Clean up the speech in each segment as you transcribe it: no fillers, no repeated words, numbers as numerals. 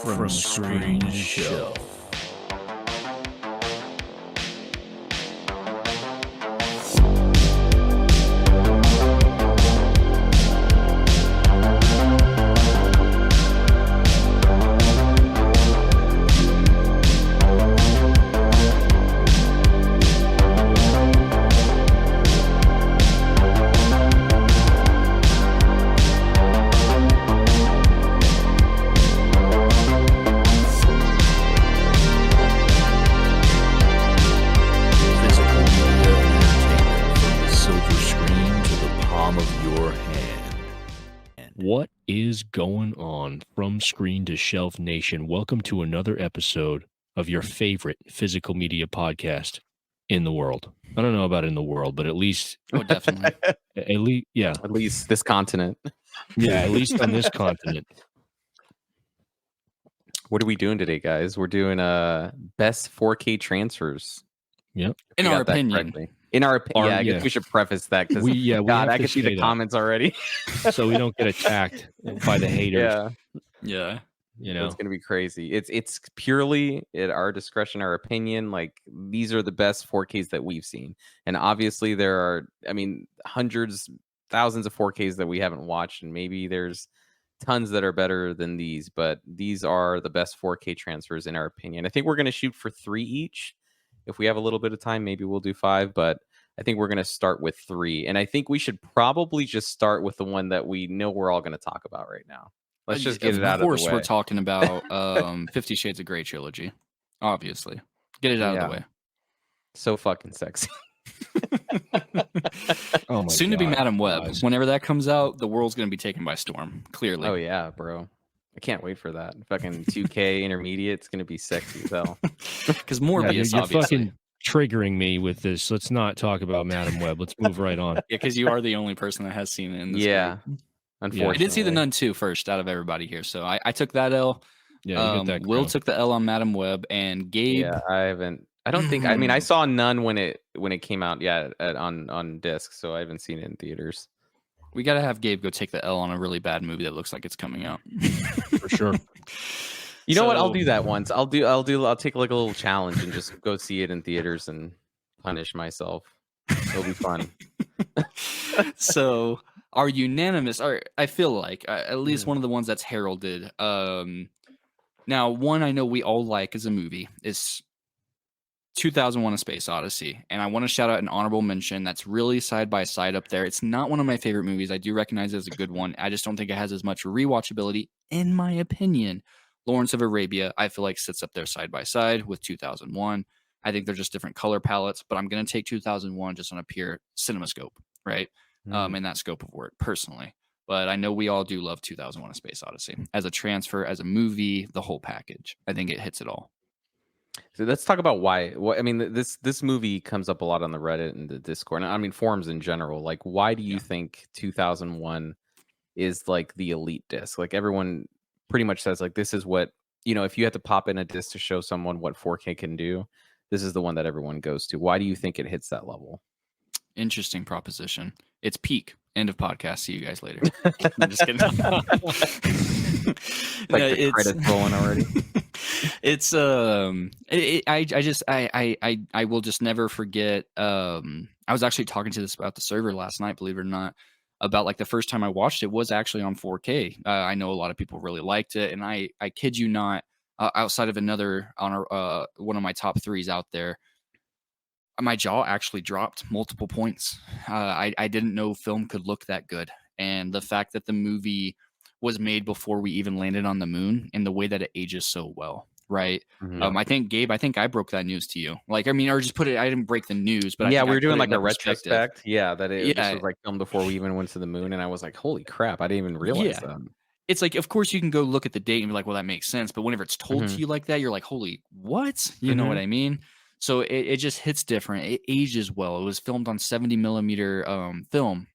From Screen to Shelf. What is going on from Screen to Shelf Nation? Welcome to another episode of your favorite physical media podcast in the world. I don't know about in the world, but at least definitely. At least this continent. Yeah, at least on this continent. What are we doing today, guys? We're doing best 4K transfers. Yep. In our opinion. In our opinion, I guess we should preface that because God, I can see the comments already. So we don't get attacked by the haters. Yeah. You know, it's gonna be crazy. It's purely at our discretion, our opinion. Like, these are the best 4Ks that we've seen, and obviously there are, hundreds, thousands of 4Ks that we haven't watched, and maybe there's tons that are better than these, but these are the best 4K transfers in our opinion. I think we're gonna shoot for 3 each. If we have a little bit of time, maybe we'll do 5, but I think we're going to start with 3. And I think we should probably just start with the one that we know we're all going to talk about right now. Let's just get it out of the way. Of course, we're talking about 50 Shades of Grey trilogy. Obviously. Get it out of the way. So fucking sexy. Oh my Soon God, to be Madam Web. guys. Whenever that comes out, the world's going to be taken by storm. Clearly. Oh, yeah, bro. I can't wait for that. Fucking 2K intermediate. It's going to be sexy as hell. Because Morbius, you're obviously. fucking triggering me with this. Let's not talk about Madam Web. Let's move right on. Yeah, because you are the only person that has seen it in this group. Unfortunately. I did see The Nun 2 first out of everybody here, so I took that L. Yeah, you got that. Will took the L on Madam Web, and Gabe. Yeah, I don't think. I saw Nun when it came out. Yeah, on disc. So I haven't seen it in theaters. We got to have Gabe go take the L on a really bad movie that looks like it's coming out. For sure. You know what? I'll do that once. I'll take like a little challenge and just go see it in theaters and punish myself. It'll be fun. So our unanimous, or I feel like at least one of the ones that's heralded. Now, one I know we all like as a movie is 2001: A Space Odyssey, and I want to shout out an honorable mention that's really side by side up there. It's not one of my favorite movies. I do recognize it as a good one. I just don't think it has as much rewatchability, in my opinion. Lawrence of Arabia, I feel like, sits up there side by side with 2001. I think they're just different color palettes, but I'm going to take 2001 just on a pure CinemaScope, right? In that scope of work, personally. But I know we all do love 2001: A Space Odyssey as a transfer, as a movie, the whole package. I think it hits it all. So let's talk about why. This movie comes up a lot on the Reddit and the Discord, and forums in general. Like, why do you think 2001 is like the elite disc? Like, everyone pretty much says like, this is what, if you had to pop in a disc to show someone what 4K can do, this is the one that everyone goes to. Why do you think it hits that level? Interesting proposition. It's peak. End of podcast. See you guys later. I'm just kidding. Like the credits rolling already. It's I will just never forget. I was actually talking to this about the server last night, believe it or not, about like the first time I watched it was actually on 4K. I know a lot of people really liked it, and I kid you not, outside of another on one of my top 3s out there, my jaw actually dropped multiple points. I didn't know film could look that good, and the fact that the movie was made before we even landed on the moon, and the way that it ages so well, right? Mm-hmm. I think, Gabe, I broke that news to you. Like, or just put it, I didn't break the news, but we were doing like a retrospect. Yeah, that it was like filmed before we even went to the moon, and I was like, holy crap, I didn't even realize that. It's like, of course you can go look at the date and be like, well, that makes sense. But whenever it's told to you like that, you're like, holy, what? You know what I mean? So it just hits different. It ages well. It was filmed on 70 millimeter film.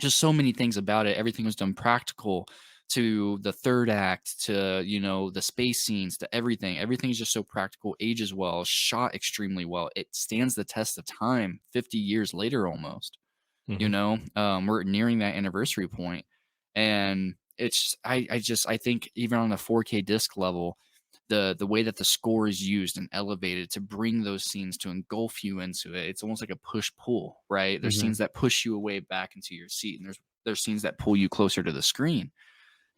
Just so many things about it. Everything was done practical, to the third act, to, the space scenes, to everything. Everything is just so practical, ages well, shot extremely well. It stands the test of time 50 years later almost. We're nearing that anniversary point. And it's I think even on the 4K disc level, the way that the score is used and elevated to bring those scenes to engulf you into it, it's almost like a push pull, right? There's scenes that push you away back into your seat, and there's scenes that pull you closer to the screen.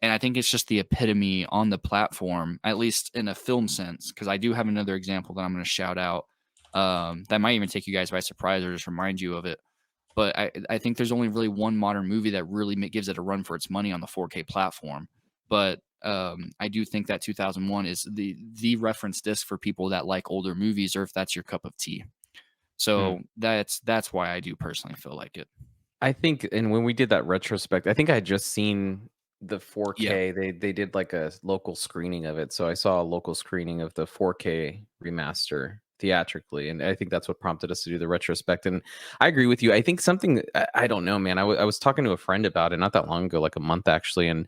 And I think it's just the epitome on the platform, at least in a film sense, because I do have another example that I'm going to shout out that might even take you guys by surprise or just remind you of it. But I think there's only really one modern movie that really gives it a run for its money on the 4K platform. But I do think that 2001 is the reference disc for people that like older movies, or if that's your cup of tea. So that's why I do personally feel like it. I think, and when we did that retrospect, I think I had just seen the 4K. They did like a local screening of it, so I saw a local screening of the 4K remaster theatrically, and I think that's what prompted us to do the retrospect. And I agree with you. I think something, I don't know, man. I was talking to a friend about it not that long ago, like a month actually, and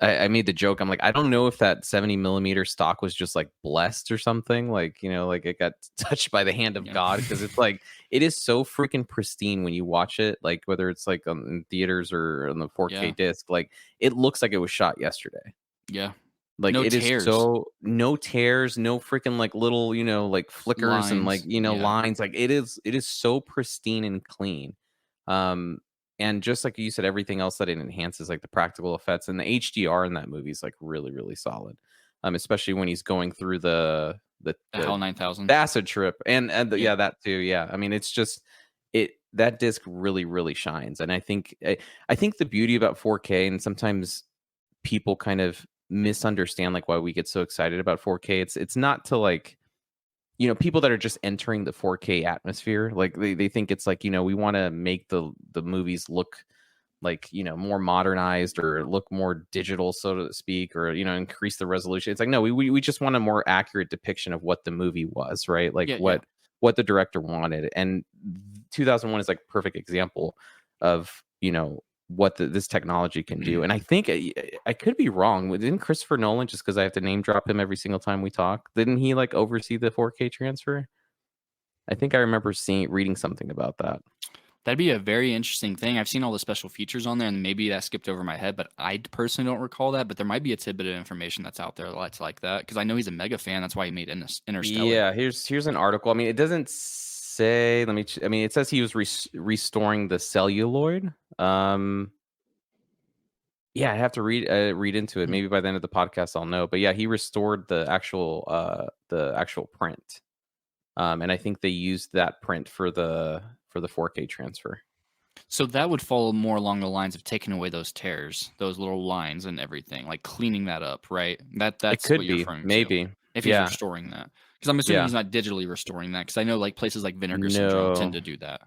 I made the joke. I'm like, I don't know if that 70 millimeter stock was just like blessed or something, like, you know, like it got touched by the hand of God, because it's like, it is so freaking pristine when you watch it, like whether it's like in theaters or on the 4K disc, like it looks like it was shot yesterday. Yeah. Like no it tears. is so no tears, no freaking like little, you know, like flickers lines, and like, you know, lines. Like it is so pristine and clean. And just like you said, everything else that it enhances, like the practical effects and the HDR in that movie is like really, really solid. Especially when he's going through the HAL 9000, the acid trip, and that too. Yeah, I mean, it's just that disc really, really shines. And I think the beauty about 4K, and sometimes people kind of misunderstand like why we get so excited about 4K. It's not to like, you know, people that are just entering the 4K atmosphere, like they think it's like, you know, we want to make the movies look like, you know, more modernized or look more digital, so to speak, or, you know, increase the resolution. It's like, no, we just want a more accurate depiction of what the movie was, right? Like what the director wanted. And 2001 is like a perfect example of, you know, what this technology can do. And I think I could be wrong. Didn't Christopher Nolan, just because I have to name drop him every single time we talk, didn't he like oversee the 4K transfer? I think I remember reading something about that. That'd be a very interesting thing. I've seen all the special features on there, and maybe that skipped over my head, but I personally don't recall that. But there might be a tidbit of information that's out there that's like that, because I know he's a mega fan. That's why he made Interstellar. Yeah, here's an article. I mean, it doesn't say. I mean, it says he was restoring the celluloid. Yeah, I have to read into it. Maybe by the end of the podcast I'll know. But yeah, he restored the actual print. And I think they used that print for the 4K transfer. So that would follow more along the lines of taking away those tears, those little lines and everything, like cleaning that up, right? That's it could what you're be referring maybe to, if he's restoring that. Because I'm assuming he's not digitally restoring that, because I know like places like Vinegar Syndrome tend to do that.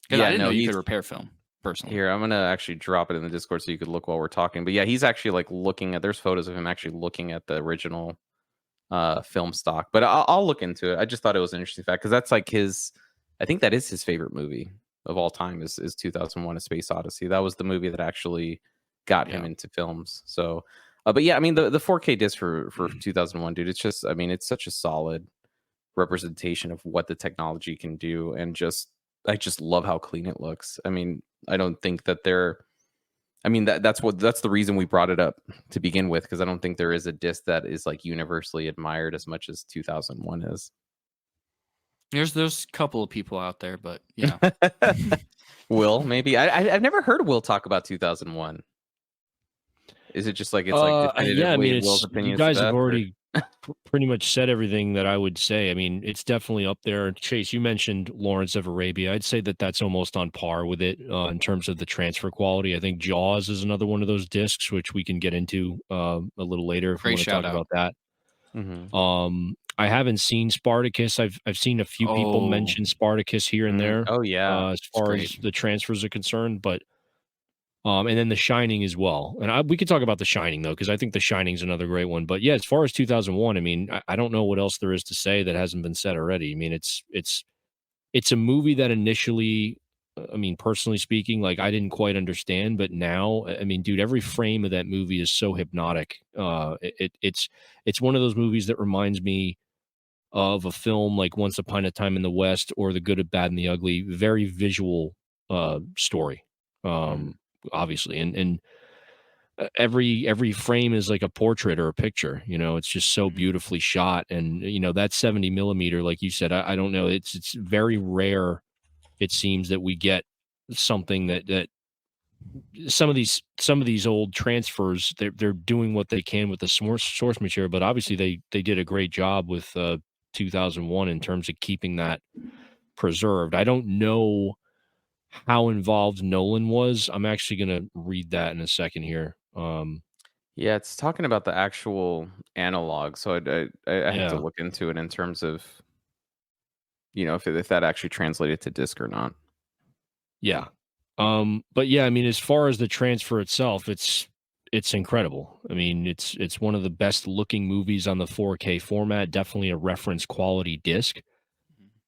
Because I didn't know you could repair film. Personally. Here, I'm gonna actually drop it in the Discord so you could look while we're talking. But yeah, he's actually like looking at. There's photos of him actually looking at the original film stock. But I'll look into it. I just thought it was an interesting fact, because that's like his. I think that is his favorite movie of all time. Is 2001: A Space Odyssey. That was the movie that actually got him into films. So, but yeah, I mean the 4K disc for 2001, dude. It's just, I mean, it's such a solid representation of what the technology can do, and I just love how clean it looks. I mean, I don't think that that's the reason we brought it up to begin with, because I don't think there is a disc that is like universally admired as much as 2001 is. There's a couple of people out there, but yeah. Will, maybe. I've never heard Will talk about 2001. Is it just like it's like definitively I mean, Will's opinion? You guys have already pretty much said everything that I would say. I mean, it's definitely up there. Chase, you mentioned Lawrence of Arabia. I'd say that that's almost on par with it in terms of the transfer quality. I think Jaws is another one of those discs, which we can get into a little later if we want to talk about that. Mm-hmm. I haven't seen Spartacus. I've seen a few people mention Spartacus here and there. Oh yeah, as far as the transfers are concerned, but and then The Shining as well. And we could talk about The Shining though, because I think The Shining is another great one. But yeah, as far as 2001, I mean, I don't know what else there is to say that hasn't been said already. I mean, it's a movie that initially, I mean, personally speaking, like I didn't quite understand, but now, I mean, dude, every frame of that movie is so hypnotic. It's one of those movies that reminds me of a film like Once Upon a Time in the West or The Good, the Bad, and the Ugly. Very visual story, obviously, and every frame is like a portrait or a picture. It's just so beautifully shot, and that 70 millimeter, like you said, I don't know, it's very rare. It seems that we get something that some of these old transfers, they're doing what they can with the source material, but obviously they did a great job with 2001 in terms of keeping that preserved. I don't know how involved Nolan was. I'm actually going to read that in a second here. Yeah, it's talking about the actual analog, so I have to Yeah, look into it in terms of if that actually translated to disc or not. yeah. But yeah, I mean, as far as the transfer itself, it's incredible. I mean, it's one of the best looking movies on the 4K format. Definitely a reference quality disc.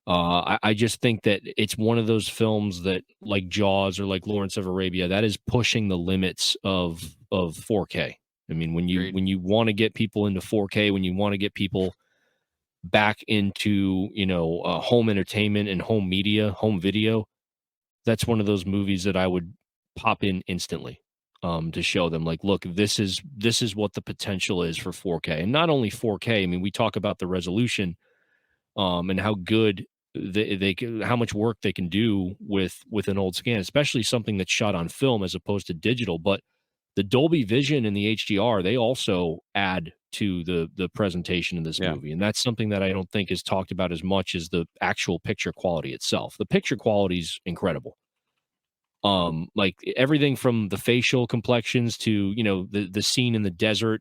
I just think that it's one of those films that, like Jaws or like Lawrence of Arabia, that is pushing the limits of 4K. I mean, when Agreed. you want to get people into 4K, when you want to get people back into home entertainment and home media, home video, that's one of those movies that I would pop in instantly, to show them, like, look, this is what the potential is for 4K, and not only 4K. I mean, we talk about the resolution, and how good how much work they can do with an old scan, especially something that's shot on film as opposed to digital. But the Dolby Vision and the HDR, they also add to the presentation of this Yeah. movie, and that's something that I don't think is talked about as much as the actual picture quality itself. The picture quality is incredible. Like everything from the facial complexions to the scene in the desert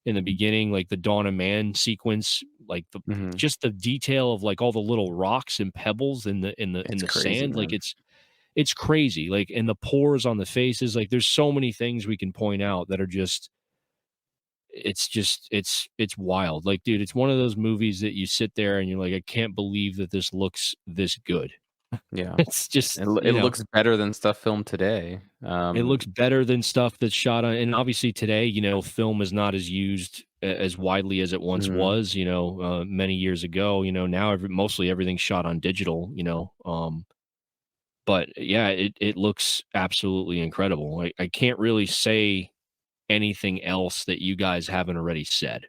in the beginning, like the Dawn of Man sequence, like Mhm. just the detail of like all the little rocks and pebbles in It's the crazy, sand, like man. it's crazy, like, and the pores on the faces, like there's so many things we can point out that are it's wild. Like, dude, it's one of those movies that you sit there and you're like, I can't believe that this looks this good. Yeah. It's just, It looks better than stuff filmed today. it looks better than stuff that's shot on, and obviously today, film is not as used as widely as it once Mhm. was, many years ago. Now mostly everything's shot on digital, but yeah, it looks absolutely incredible. I can't really say anything else that you guys haven't already said.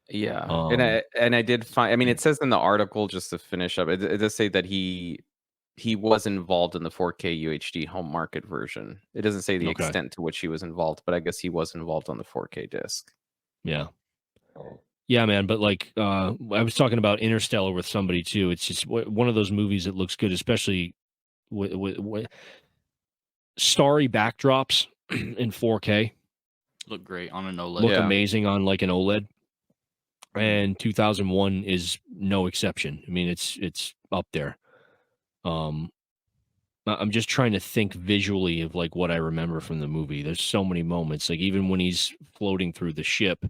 Yeah, Um, and I did find. I mean, it says in the article, just to finish up, it does say that he was involved in the 4K UHD home market version. It doesn't say the okay, extent to which he was involved, but I guess he was involved on the 4K disc. yeah. Yeah, man, but like I was talking about Interstellar with somebody too. It's just one of those movies that looks good, especially with starry backdrops in 4K, Look great on an OLED. look Yeah. amazing on like an OLED, Mhm. and 2001 is no exception. I mean, it's up there. Um, I'm just trying to think visually of like what I remember from the movie. There's so many moments, like even when he's floating through the ship,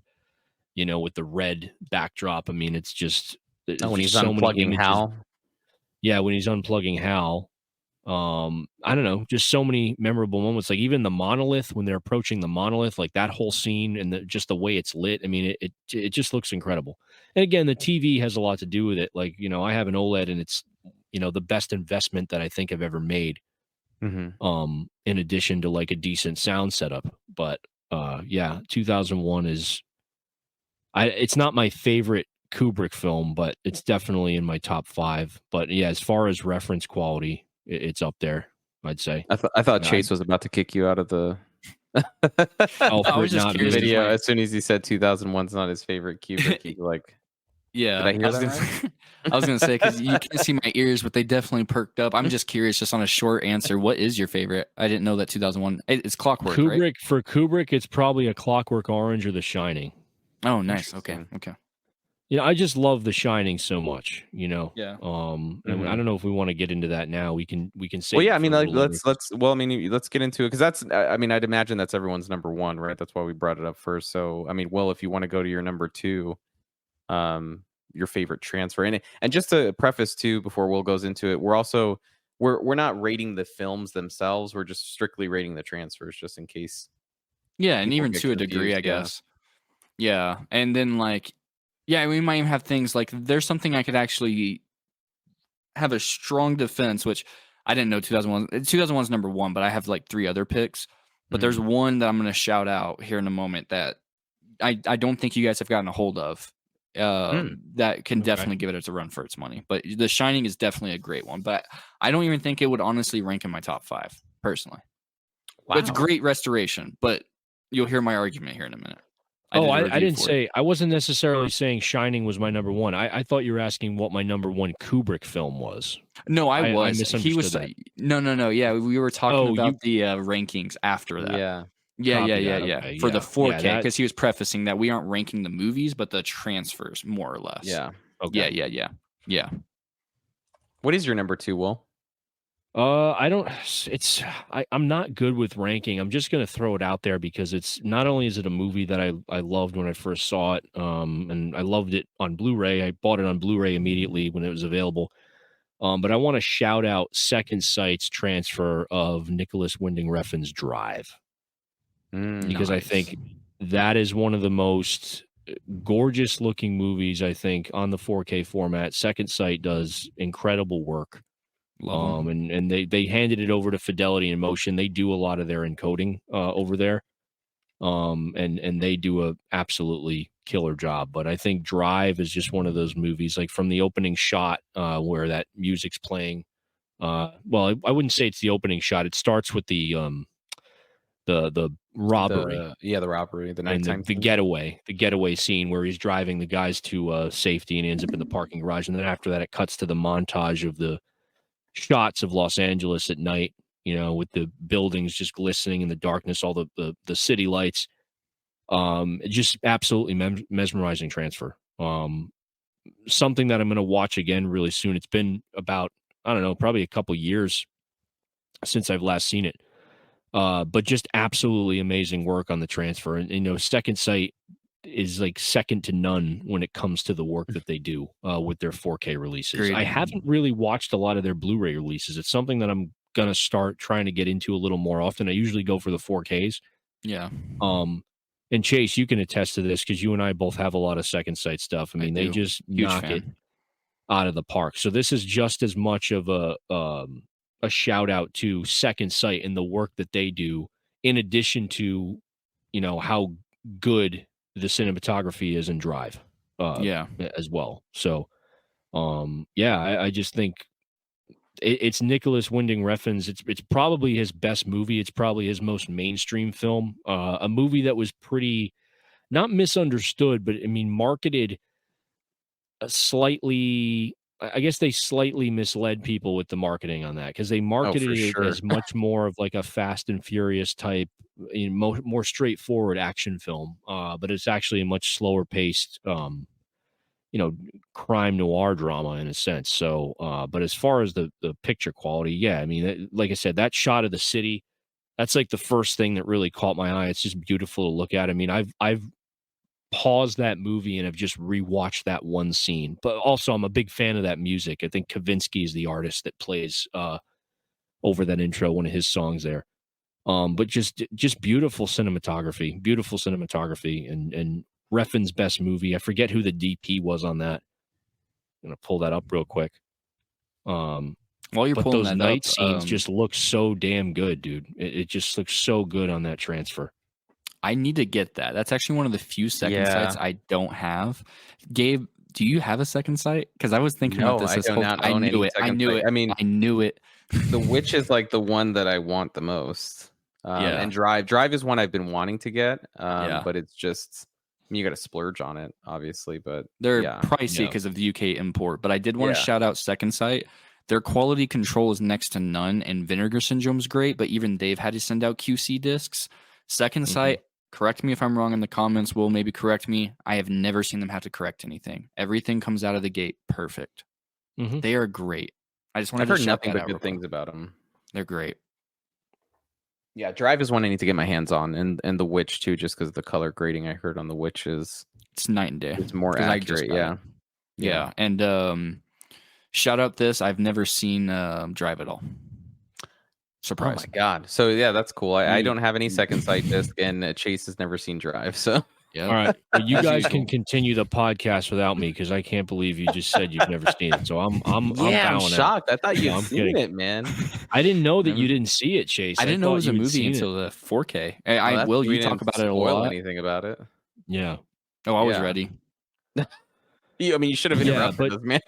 with the red backdrop. I mean, it's just Oh, there's when he's just so many unplugging images. Hal. Yeah, when he's unplugging Hal. I don't know, just so many memorable moments. Like even the monolith, when they're approaching the monolith, like that whole scene and just the way it's lit. I mean, it just looks incredible. And again, the TV has a lot to do with it. Like, I have an OLED, and it's the best investment that I think I've ever made. Mhm. In addition to like a decent sound setup. But yeah, 2001 is it's not my favorite Kubrick film, but it's definitely in my top 5. But yeah, as far as reference quality, it's up there, I'd say. I thought Yeah, Chase was about to kick you out of the oh, I for was it just not curious because being. video my as soon as he said 2001's not his favorite Kubrick. He's like, "Did yeah, I hear that right?" I was gonna say because you can't see my ears, but they definitely perked up. I'm just curious, just on a short answer, what is your favorite? I didn't know that 2001. It's Clockwork, right? Kubrick, it's probably A Clockwork Orange or The Shining. Oh, nice. Okay, Interesting. okay. I just love The Shining so much. Yeah. And I Mhm. don't know if we want to get into that now. We can Well, save yeah, it I for mean, a like, little later. let's get into it because that's, I mean, I'd imagine that's everyone's number one, right? That's why we brought it up first. So, I mean, Will, if you want to go to your number two, your favorite transfer, and just to preface too, before Will goes into it, we're not rating the films themselves. We're just strictly rating the transfers, just in case Yeah, and people even get to a degree, confused. I Yeah. guess. Yeah, and then like, yeah, we might even have things like there's something I could actually have a strong defense, which I didn't know 2001. 2001 is number one, but I have like 3 other picks. But there's one that I'm going to shout out here in a moment that I don't think you guys have gotten a hold of. That can definitely give it a run for its money. But The Shining is definitely a great one. But I don't even think it would honestly rank in my top 5 personally. Wow. It's great restoration, but you'll hear my argument here in a minute. I didn't say, I wasn't necessarily saying Shining was my number one. I thought you were asking what my number one Kubrick film was. No, I was. He was that. No. Yeah, we were talking about the rankings after that. Yeah. Okay, for the 4K, because he was prefacing that we aren't ranking the movies, but the transfers, more or less. Yeah. Okay. Yeah. What is your number 2, Will? I'm not good with ranking. I'm just going to throw it out there because it's not only is it a movie that I loved when I first saw it, and I loved it on Blu-ray. I bought it on Blu-ray immediately when it was available. But I want to shout out Second Sight's transfer of Nicholas Winding Refn's Drive. Because I think that is one of the most gorgeous looking movies, I think, on the 4K format. Second Sight does incredible work. And they handed it over to Fidelity in Motion. They do a lot of their encoding over there. And they do a absolutely killer job. But I think Drive is just one of those movies, like from the opening shot where that music's playing. Well, I wouldn't say it's the opening shot. It starts with the robbery. The robbery, the nighttime, the getaway scene where he's driving the guys to safety and he ends up in the parking garage. And then after that, it cuts to the montage of the shots of Los Angeles at night, with the buildings just glistening in the darkness, all the city lights. Just absolutely mesmerizing transfer. Something that I'm going to watch again really soon. It's been about, I don't know, probably a couple years since I've last seen it. But just absolutely amazing work on the transfer. And, Second Sight is like second to none when it comes to the work that they do with their 4K releases. Great. I haven't really watched a lot of their Blu-ray releases. It's something that I'm going to start trying to get into a little more often. I usually go for the 4Ks. Yeah. And Chase, you can attest to this because you and I both have a lot of Second Sight stuff. I mean, they just knock it out of the park. So this is just as much of a shout out to Second Sight and the work that they do, in addition to, how good the cinematography is in Drive, as well. So, I just think it's Nicholas Winding Refn's. It's probably his best movie. It's probably his most mainstream film. A movie that was pretty not misunderstood, but I mean marketed slightly. I guess they slightly misled people with the marketing on that because they marketed it as much more of like a Fast and Furious type, more straightforward action film. But it's actually a much slower paced, crime noir drama in a sense. So, but as far as the picture quality, I mean, like I said, that shot of the city, that's like the first thing that really caught my eye. It's just beautiful to look at. I mean, I've paused that movie and have just rewatched that one scene. But also, I'm a big fan of that music. I think Kavinsky is the artist that plays over that intro, one of his songs there. But just beautiful cinematography, and Refn's best movie. I forget who the DP was on that. I'm gonna pull that up real quick. While you're pulling those that night up, scenes just look so damn good, dude. It just looks so good on that transfer. I need to get that. That's actually one of the few Second Sights I don't have. Gabe, do you have a Second Sight? Because I was thinking about this. I knew it. I mean, I knew it. The Witch is like the one that I want the most. And Drive is one I've been wanting to get. But it's just, you got to splurge on it, obviously. But they're pricey because of the UK import. But I did want to shout out Second Sight. Their quality control is next to none, and Vinegar Syndrome's great. But even they've had to send out QC discs. Second Sight. Correct me if I'm wrong in the comments. Will maybe correct me. I have never seen them have to correct anything. Everything comes out of the gate perfect. They are great. I just want to. I've heard nothing but good things about them. They're great. Yeah, Drive is one I need to get my hands on, and The Witch too, just because the color grading I heard on The Witch is it's night and day. It's more accurate. Yeah. And shout out this. I've never seen Drive at all. Surprise. Oh my god. So that's cool. I don't have any Second Sight disc, and Chase has never seen Drive. So Yep. All right. Well, you As guys usual. can continue the podcast without me because I can't believe you just said you've never seen it. So I'm Yeah, I'm bowing out. shocked. I thought you'd No, I'm seen kidding. it, man. I didn't know that you Never- didn't see it, Chase. I didn't know it thought was you a had movie seen it. until the 4K. Well, that's Will, why we you talk didn't about it a spoil lot. anything about it. Yeah. Oh, I was Yeah. ready. I mean, you should have Yeah, interrupted but- us, man.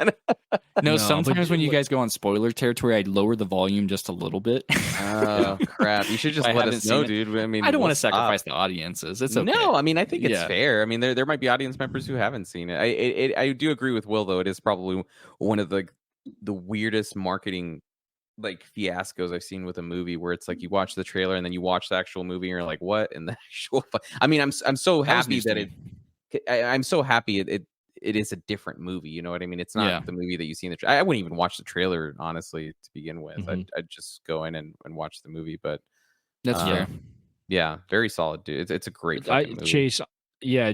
No, No, sometimes but when you guys go on spoiler territory, I'd lower the volume just a little bit. Oh crap! You should just I let haven't us know, seen it. dude. I mean, I don't we'll want to stop. sacrifice the audiences. It's okay. No, I mean, I think it's Yeah. fair. I mean, there might be audience members who haven't seen it. I do agree with Will, though. It is probably one of the weirdest marketing like fiascos I've seen with a movie, where it's like you watch the trailer and then you watch the actual movie and you're like, what? And the actual, I mean, I'm so That was happy news to that me. I'm so happy it is a different movie. You know what I mean? It's not Yeah. the movie that you see in the. I wouldn't even watch the trailer honestly to begin with. Mhm. I'd just go in and watch the movie. But That's fair. yeah, very solid, dude. It's a great fucking movie. Chase, yeah,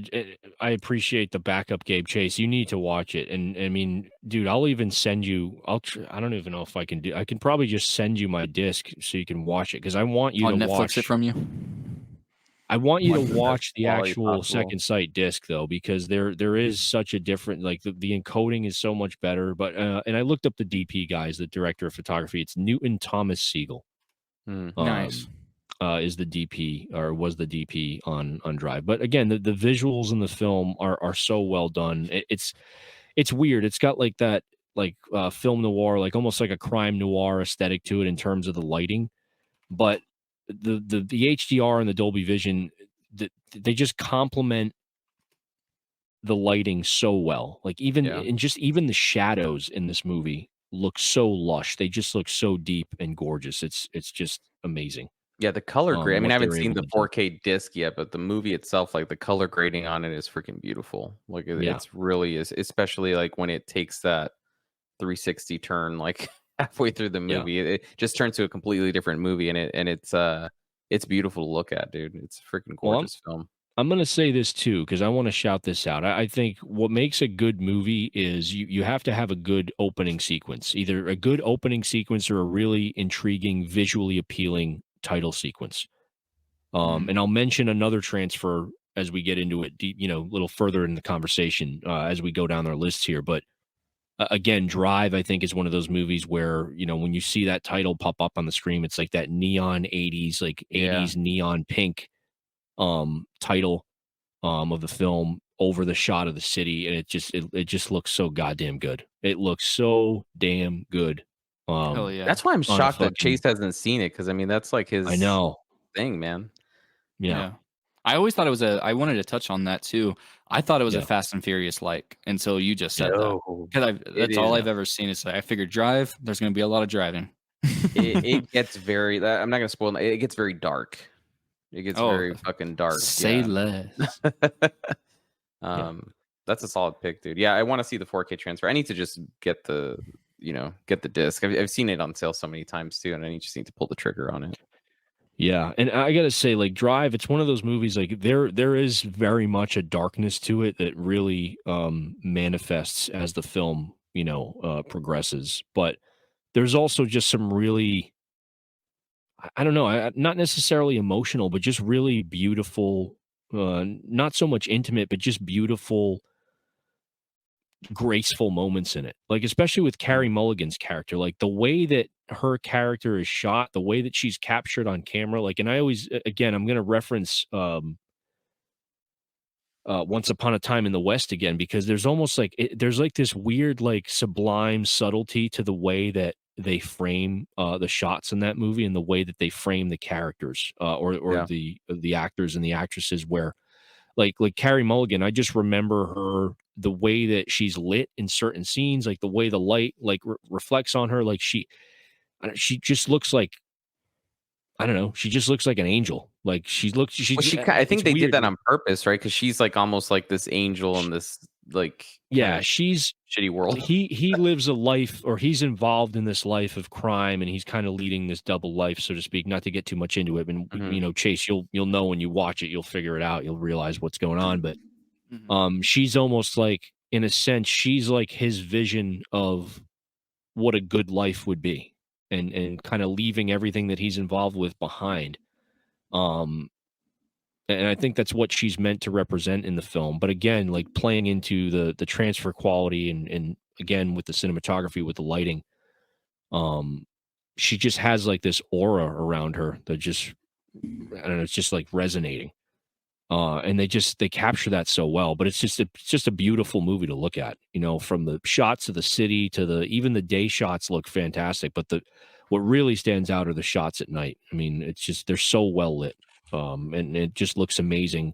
I appreciate the backup, Gabe. Chase, you need to watch it. And I mean, dude, I'll even send you. I don't even know if I can do. I can probably just send you my disc so you can watch it because I want you I'll to Netflix watch it from you. I want you Watch to the best watch the quality actual possible. second sight disc though, because there is such a different like the encoding is so much better. But and I looked up the DP guys, the director of photography. It's Newton Thomas Siegel. Hmm. Nice. Is the DP or was the DP on Drive. But again, the visuals in the film are so well done. It's weird. It's got like that like film noir, like almost like a crime noir aesthetic to it in terms of the lighting. But the HDR and the Dolby Vision, they just complement the lighting so well. Like even Yeah. and just even the shadows in this movie look so lush. They just look so deep and gorgeous. It's just amazing. Yeah, the color grade. I mean, What I haven't they're seen able the to do. 4K disc yet, but the movie itself, like the color grading on it is freaking beautiful. Like Yeah. it's really is, especially like when it takes that 360 turn like halfway through the Yeah. movie. It just turns to a completely different movie, and it's beautiful to look at, dude. It's a freaking Well, gorgeous film. I'm going to say this too because I want to shout this out. I think what makes a good movie is you have to have a good opening sequence, either a good opening sequence or a really intriguing, visually appealing title sequence. And I'll mention another transfer as we get into it, deep, a little further in the conversation as we go down our lists here. But again, Drive, I think, is one of those movies where when you see that title pop up on the screen, it's like that neon 80s, like 80s neon pink title of the film over the shot of the city, and it just looks so goddamn good. It looks so damn good. Hell yeah. That's why I'm on a shocked that fucking- Chase hasn't seen it, because I mean that's like his I know. thing, man. Yeah. I always thought it was I wanted to touch on that too. I thought it was a Yeah. Fast and Furious like until you just said that. No, Because that's all is. I've ever seen. Is I figured Drive. There's going to be a lot of driving. It gets very. I'm not gonna spoil it. It gets very dark. It gets very fucking dark. Say yeah. less. That's a solid pick, dude. Yeah, I want to see the 4K transfer. I need to just get the disc. I've seen it on sale so many times too, and I just need to pull the trigger on it. Yeah, and I gotta say, like Drive, it's one of those movies. Like there is very much a darkness to it that really manifests as the film, progresses. But there's also just some really, I don't know, not necessarily emotional, but just really beautiful. Not so much intimate, but just beautiful, graceful moments in it. Like especially with Carrie Mulligan's character, like the way that her character is shot, the way that she's captured on camera. Like, and I always, again, I'm going to reference Once Upon a Time in the West again, because there's almost like there's like this weird, like sublime subtlety to the way that they frame the shots in that movie and the way that they frame the characters or the actors and the actresses. Where like Carrie Mulligan, I just remember her, the way that she's lit in certain scenes, like the way the light like reflects on her, like she just looks like, I don't know, she just looks like an angel. Like Well, I think they did that on purpose, right? Because she's like almost like this angel in this like she's shitty world. He lives a life, or he's involved in this life of crime, and he's kind of leading this double life, so to speak. Not to get too much into it, and Chase, you'll know when you watch it, you'll figure it out, you'll realize what's going on. But she's almost like, in a sense, she's like his vision of what a good life would be, and kind of leaving everything that he's involved with behind. And I think that's what she's meant to represent in the film. But again, like playing into the transfer quality and again with the cinematography, with the lighting, she just has like this aura around her that just, I don't know, it's just like resonating. And they capture that so well. But it's just a beautiful movie to look at, you know, from the shots of the city to even the day shots look fantastic. But what really stands out are the shots at night. I mean, it's just, they're so well lit. And it just looks amazing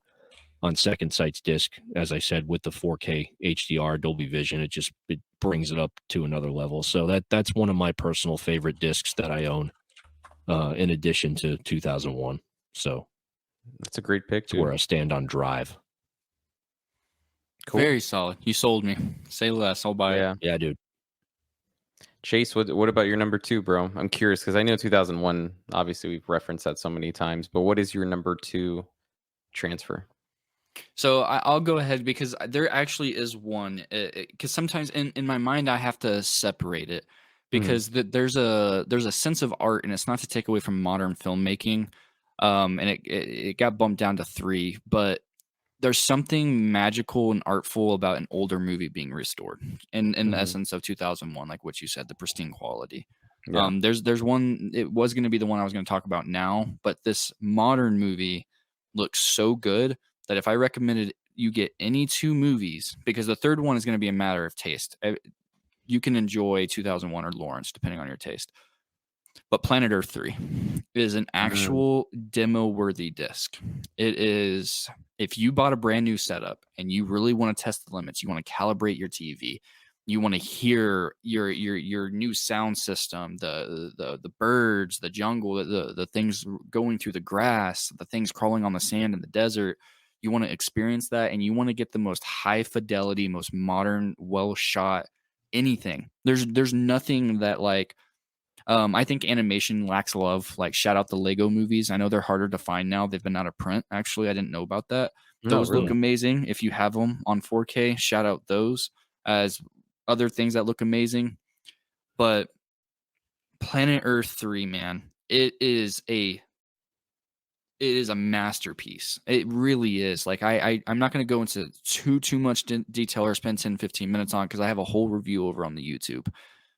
on Second Sight's disc, as I said, with the 4K HDR Dolby Vision. It brings it up to another level. So that's one of my personal favorite discs that I own, in addition to 2001. So That's a great pick, it's where dude. I stand on Drive. Cool. Very solid. You sold me. Say less. I'll buy it. Yeah, dude. Chase, what about your number 2, bro? I'm curious because I know 2001. Obviously, we've referenced that so many times. But what is your number 2 transfer? So I'll go ahead because there actually is one. Because sometimes in my mind I have to separate it because there's a sense of art, and it's not to take away from modern filmmaking. And it got bumped down to 3, but there's something magical and artful about an older movie being restored in the essence of 2001, like what you said, the pristine quality. Yeah. There's one, it was going to be the one I was going to talk about now, but this modern movie looks so good that if I recommended you get any 2 movies, because the third one is going to be a matter of taste. You can enjoy 2001 or Lawrence, depending on your taste. But Planet Earth 3 is an actual demo-worthy disc. It is, if you bought a brand new setup and you really want to test the limits, you want to calibrate your TV, you want to hear your new sound system, the birds, the jungle, the things going through the grass, the things crawling on the sand in the desert. You want to experience that, and you want to get the most high fidelity, most modern, well shot anything. There's nothing that like. I think animation lacks love. Like, shout out the Lego movies. I know they're harder to find now. They've been out of print. Actually, I didn't know about that. Those look amazing. If you have them on 4K, shout out those as other things that look amazing. But Planet Earth 3, man, it is a masterpiece. It really is. Like, I'm not going to go into too much detail or spend 10, 15 minutes on, because I have a whole review over on the YouTube.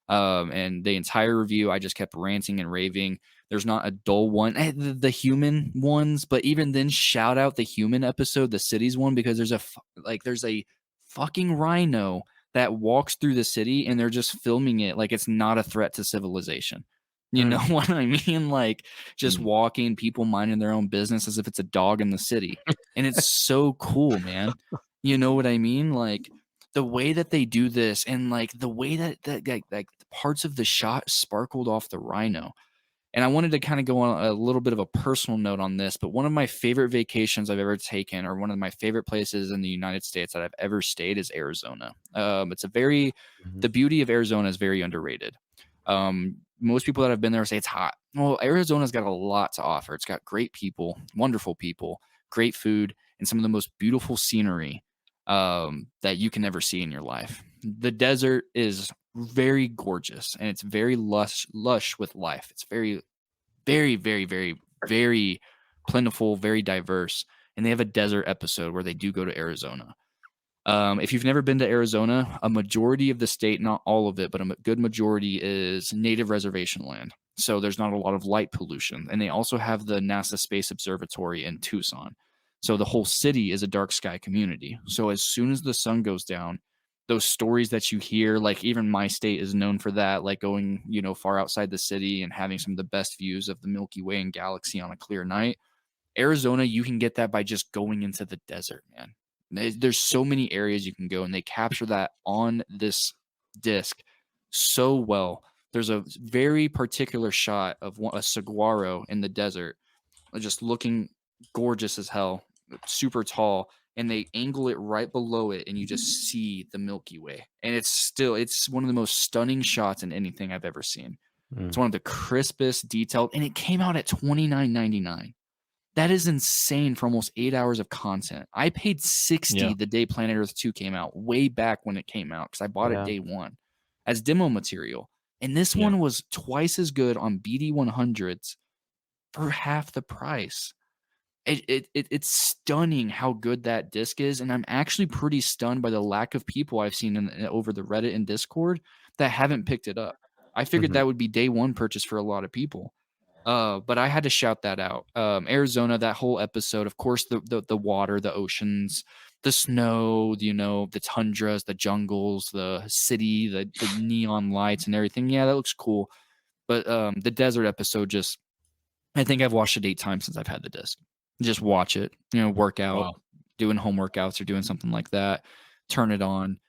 And the entire review, I just kept ranting and raving. There's not a dull one. The human ones, but even then, shout out the human episode, the cities one, because there's a fucking rhino that walks through the city, and they're just filming it like it's not a threat to civilization. You know what I mean? Like, just walking, people minding their own business as if it's a dog in the city. And it's so cool, man. You know what I mean? Like, the way that they do this, and like the way that like parts of the shot sparkled off the rhino. And I wanted to kind of go on a little bit of a personal note on this, but one of my favorite vacations I've ever taken, or one of my favorite places in the United States that I've ever stayed, is Arizona. The beauty of Arizona is very underrated. Most people that have been there say it's hot. Well, Arizona's got a lot to offer. It's got great people, wonderful people, great food, and some of the most beautiful scenery that you can ever see in your life. The desert is very gorgeous, and it's very lush with life. It's very, very, very, very, very plentiful, very diverse. And they have a desert episode where they do go to Arizona. If you've never been to Arizona, a majority of the state, not all of it, but a good majority, is native reservation land. So there's not a lot of light pollution. And they also have the NASA Space Observatory in Tucson. So the whole city is a dark sky community. So as soon as the sun goes down, those stories that you hear, like even my state is known for that, like going, far outside the city and having some of the best views of the Milky Way and galaxy on a clear night. Arizona, you can get that by just going into the desert, man. There's so many areas you can go, and they capture that on this disc so well. There's a very particular shot of a saguaro in the desert, just looking gorgeous as hell, super tall, and they angle it right below it, and you just see the Milky Way. And it's one of the most stunning shots in anything I've ever seen. It's one of the crispest, detailed, and it came out at $29.99. That is insane for almost 8 hours of content. I paid $60 the day Planet Earth 2 came out, way back when it came out, because I bought it day one as demo material. And this one was twice as good on BD 100s for half the price. It's stunning how good that disc is, and I'm actually pretty stunned by the lack of people I've seen over the Reddit and Discord that haven't picked it up. I figured Mhm. that would be day one purchase for a lot of people. But I had to shout that out. Arizona, that whole episode, of course, the water, the oceans, the snow, the tundras, the jungles, the city, the neon lights and everything. Yeah, that looks cool. But the desert episode, I think I've watched it 8 times since I've had the disc. Just watch it, work out, Wow. doing home workouts or doing something like that. Turn it on.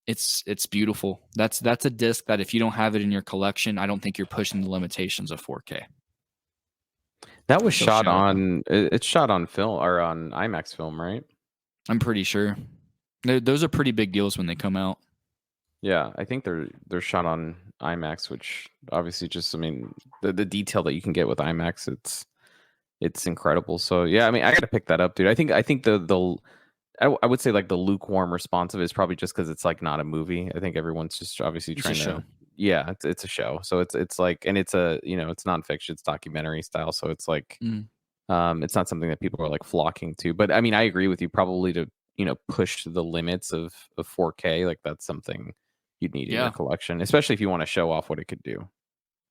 It's beautiful. That's a disc that if you don't have it in your collection, I don't think you're pushing the limitations of 4K. That was So shot shout out. on. It's shot on film or on IMAX film, right? I'm pretty sure. Those are pretty big deals when they come out. Yeah, I think they're shot on IMAX, which obviously just, I mean, the detail that you can get with IMAX, it's incredible. So yeah, I mean, I got to pick that up, dude. I think I would say like the lukewarm response of it is probably just because it's like not a movie. I think everyone's just obviously It's a trying show. to. Yeah, it's a show. So it's like, and it's a, it's nonfiction, it's documentary style. So it's like, Mm. it's not something that people are like flocking to. But I mean, I agree with you. Probably to push the limits of 4K, like that's something you'd need in your Yeah. collection, especially if you want to show off what it could do.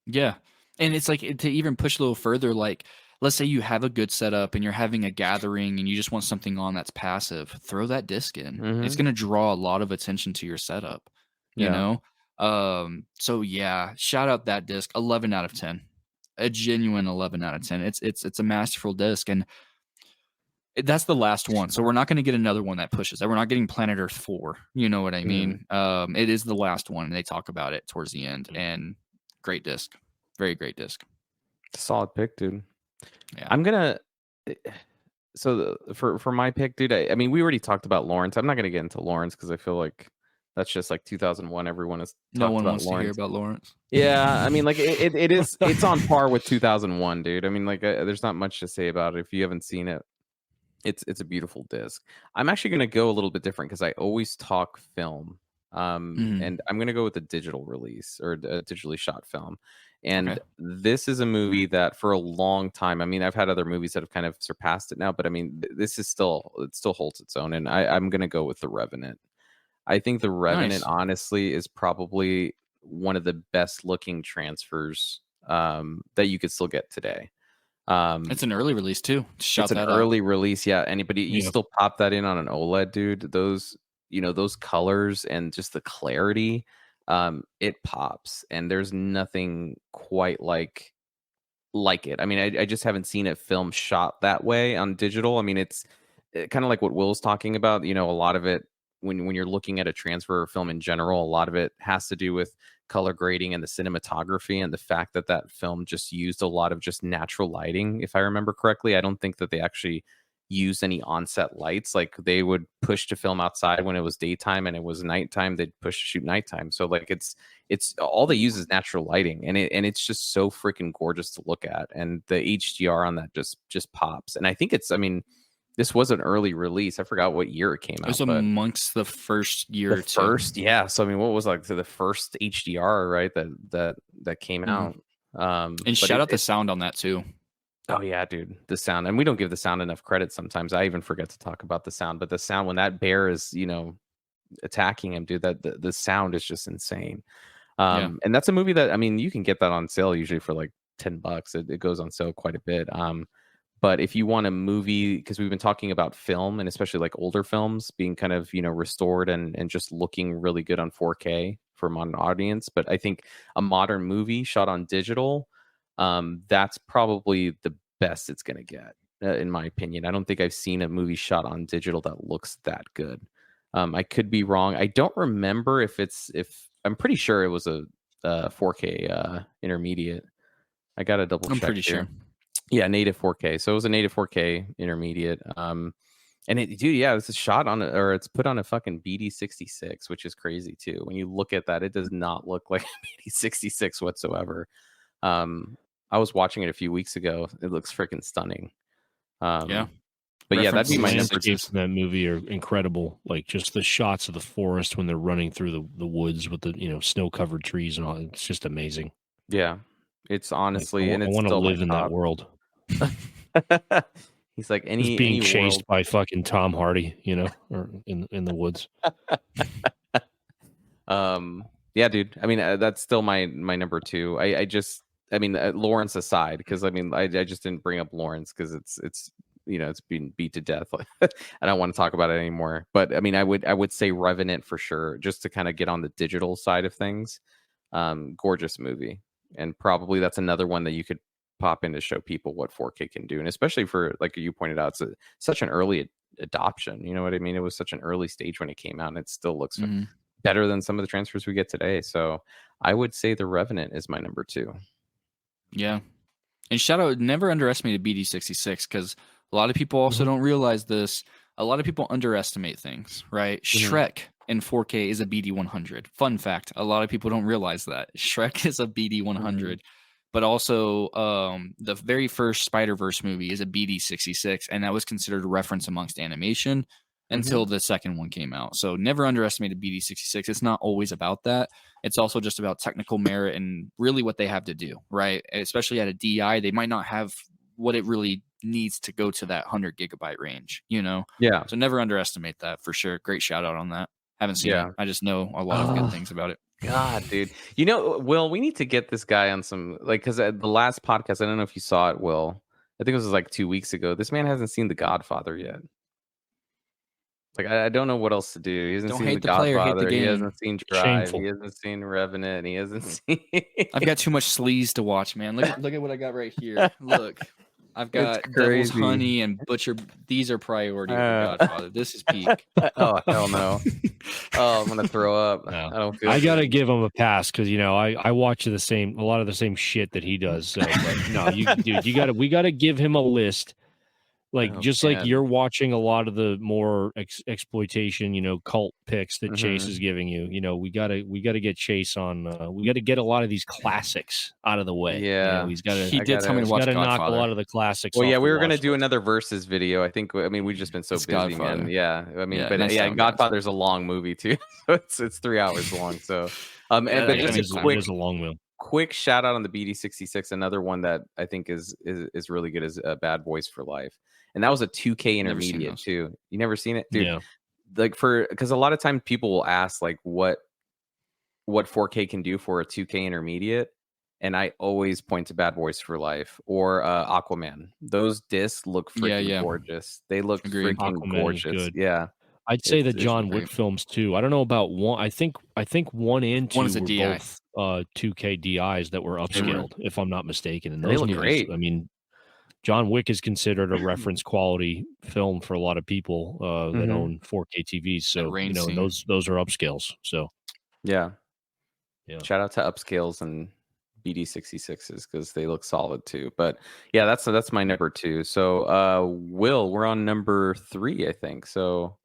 Yeah. And it's like to even push a little further, like let's say you have a good setup and you're having a gathering and you just want something on that's passive, throw that disc in. It's Mhm. going to draw a lot of attention to your setup, Yeah. So yeah, shout out that disc, 11 out of 10. A genuine 11 out of 10. It's a masterful disc, and that's the last one. So we're not going to get another one that pushes that. We're not getting Planet Earth 4. You know what I mean? It is the last one, and they talk about it towards the end. And great disc. Very great disc. Solid pick, dude. Yeah. I'm gonna. So for my pick, dude, I mean, we already talked about Lawrence. I'm not gonna get into Lawrence because I feel like that's just like 2001. Everyone has No talked one about wants to hear Lawrence. about Lawrence. Yeah, I mean, like it's on par with 2001, dude. I mean, like there's not much to say about it if you haven't seen it. It's a beautiful disc. I'm actually gonna go a little bit different because I always talk film, and I'm gonna go with a digital release or a digitally shot film. And Okay. this is a movie that for a long time, I mean, I've had other movies that have kind of surpassed it now, but I mean, this is it still holds its own. And I'm gonna go with The Revenant. I think The Revenant, Nice. honestly, is probably one of the best looking transfers that you could still get today. It's an early release too. Shout It's an that early release, yeah. Anybody, you Yeah. still pop that in on an OLED, dude. Those, those colors and just the clarity, it pops. And there's nothing quite like it. I mean, I just haven't seen it film shot that way on digital. I mean, it's kind of like what Will's talking about. A lot of it when you're looking at a transfer or film in general, a lot of it has to do with color grading and the cinematography and the fact that that film just used a lot of just natural lighting. If I remember correctly, I don't think that they actually used any onset lights. Like they would push to film outside when it was daytime, and it was nighttime, they'd push to shoot nighttime. So like it's all they use is natural lighting, and it's just so freaking gorgeous to look at, and the HDR on that just pops. And I think I mean, this was an early release. I forgot what year it came It out. was but amongst the first year the or two. first, yeah. So I mean, what was like the first HDR, right? That came out. And but shout out the sound on that too. Oh yeah, dude, the sound, and we don't give the sound enough credit sometimes. I even forget to talk about the sound, but the sound when that bear is, attacking him, dude, that the sound is just insane. Yeah. And that's a movie that, I mean, you can get that on sale usually for like $10. It goes on sale quite a bit. But if you want a movie, because we've been talking about film and especially like older films being kind of, restored and just looking really good on 4K for a modern audience. But I think a modern movie shot on digital, that's probably the best it's going to get, in my opinion. I don't think I've seen a movie shot on digital that looks that good. I could be wrong. I don't remember if I'm pretty sure it was a 4K intermediate. I got to double check. I'm pretty here. sure. Yeah, native 4K. So it was a native 4K intermediate. And it, dude, yeah, it's shot on or it's put on a fucking BD66, which is crazy too. When you look at that, it does not look like a BD66 whatsoever. I was watching it a few weeks ago. It looks freaking stunning. Yeah. But yeah, that'd be my number. Landscapes in that movie are incredible. Like just the shots of the forest when they're running through the woods with the snow covered trees and all. It's just amazing. Yeah, it's honestly, Like, and I it's want to still my live in that top. world. He's like Just being any chased world. by fucking Tom Hardy, or in the woods. Yeah, dude. I mean, that's still my number 2. I mean, Lawrence aside, because I mean, I just didn't bring up Lawrence because it's it's been beat to death. I don't want to talk about it anymore. But I mean, I would say Revenant for sure, just to kind of get on the digital side of things. Gorgeous movie, and probably that's another one that you could pop in to show people what 4K can do, and especially for, like you pointed out, it's such an early adoption. You know what I mean? It was such an early stage when it came out, and it still looks better than some of the transfers we get today. So I would say The Revenant is my number 2. Yeah. And shout out, never underestimate a BD66, because a lot of people also don't realize this. A lot of people underestimate things, right? Shrek in 4K is a BD100. Fun fact, a lot of people don't realize that. Shrek is a BD100. But also, the very first Spider-Verse movie is a BD66, and that was considered a reference amongst animation until the second one came out. So never underestimate a BD66. It's not always about that. It's also just about technical merit and really what they have to do, right? Especially at a DI, they might not have what it really needs to go to that 100 gigabyte range, Yeah. So never underestimate that, for sure. Great shout out on that. Haven't seen it. I just know a lot of good things about it. God, dude. Will, we need to get this guy on some, like, because the last podcast, I don't know if you saw it, Will. I think it was like 2 weeks ago. This man hasn't seen The Godfather yet. Like, I don't know what else to do. He hasn't seen The Godfather. He hasn't seen Drive. Shameful. He hasn't seen Revenant. He hasn't seen. I've got too much sleaze to watch, man. Look at what I got right here. Look, I've got Devil's Honey and Butcher. These are priority over Godfather. This is peak. Oh, hell no. Oh, I'm gonna throw up. No. I don't feel. I gotta give him a pass because I watch a lot of the same shit that he does. So, but no, we gotta give him a list. Like like you're watching a lot of the more exploitation, cult picks that Chase is giving you. We gotta get Chase on. We gotta get a lot of these classics out of the way. Yeah, he did tell me to watch Godfather. Knock a lot of the classics. Well, yeah, we were gonna do another versus video. I think. I mean, we've just been so busy, Godfather. Man. Yeah, I mean, but nice Godfather's a long movie too. So it's 3 hours long. So, but just a long movie. Quick shout out on the BD66. Another one that I think is really good is Bad Boys for Life. And that was a 2K intermediate too. You never seen it, dude? Yeah. Like because a lot of times people will ask like what 4K can do for a 2K intermediate, and I always point to Bad Boys for Life or Aquaman. Those discs look freaking gorgeous. They look freaking Aquaman gorgeous. Yeah. I'd say the John Wick films too. I don't know about one. I think 1 and 2 were both 2K DIs that were upscaled, if I'm not mistaken. And they look great. I mean, John Wick is considered a reference quality film for a lot of people that own 4K TVs. So those are upscales. So yeah. Shout out to upscales and BD66s because they look solid too. But yeah, that's my number 2. So Will, we're on number 3, I think. So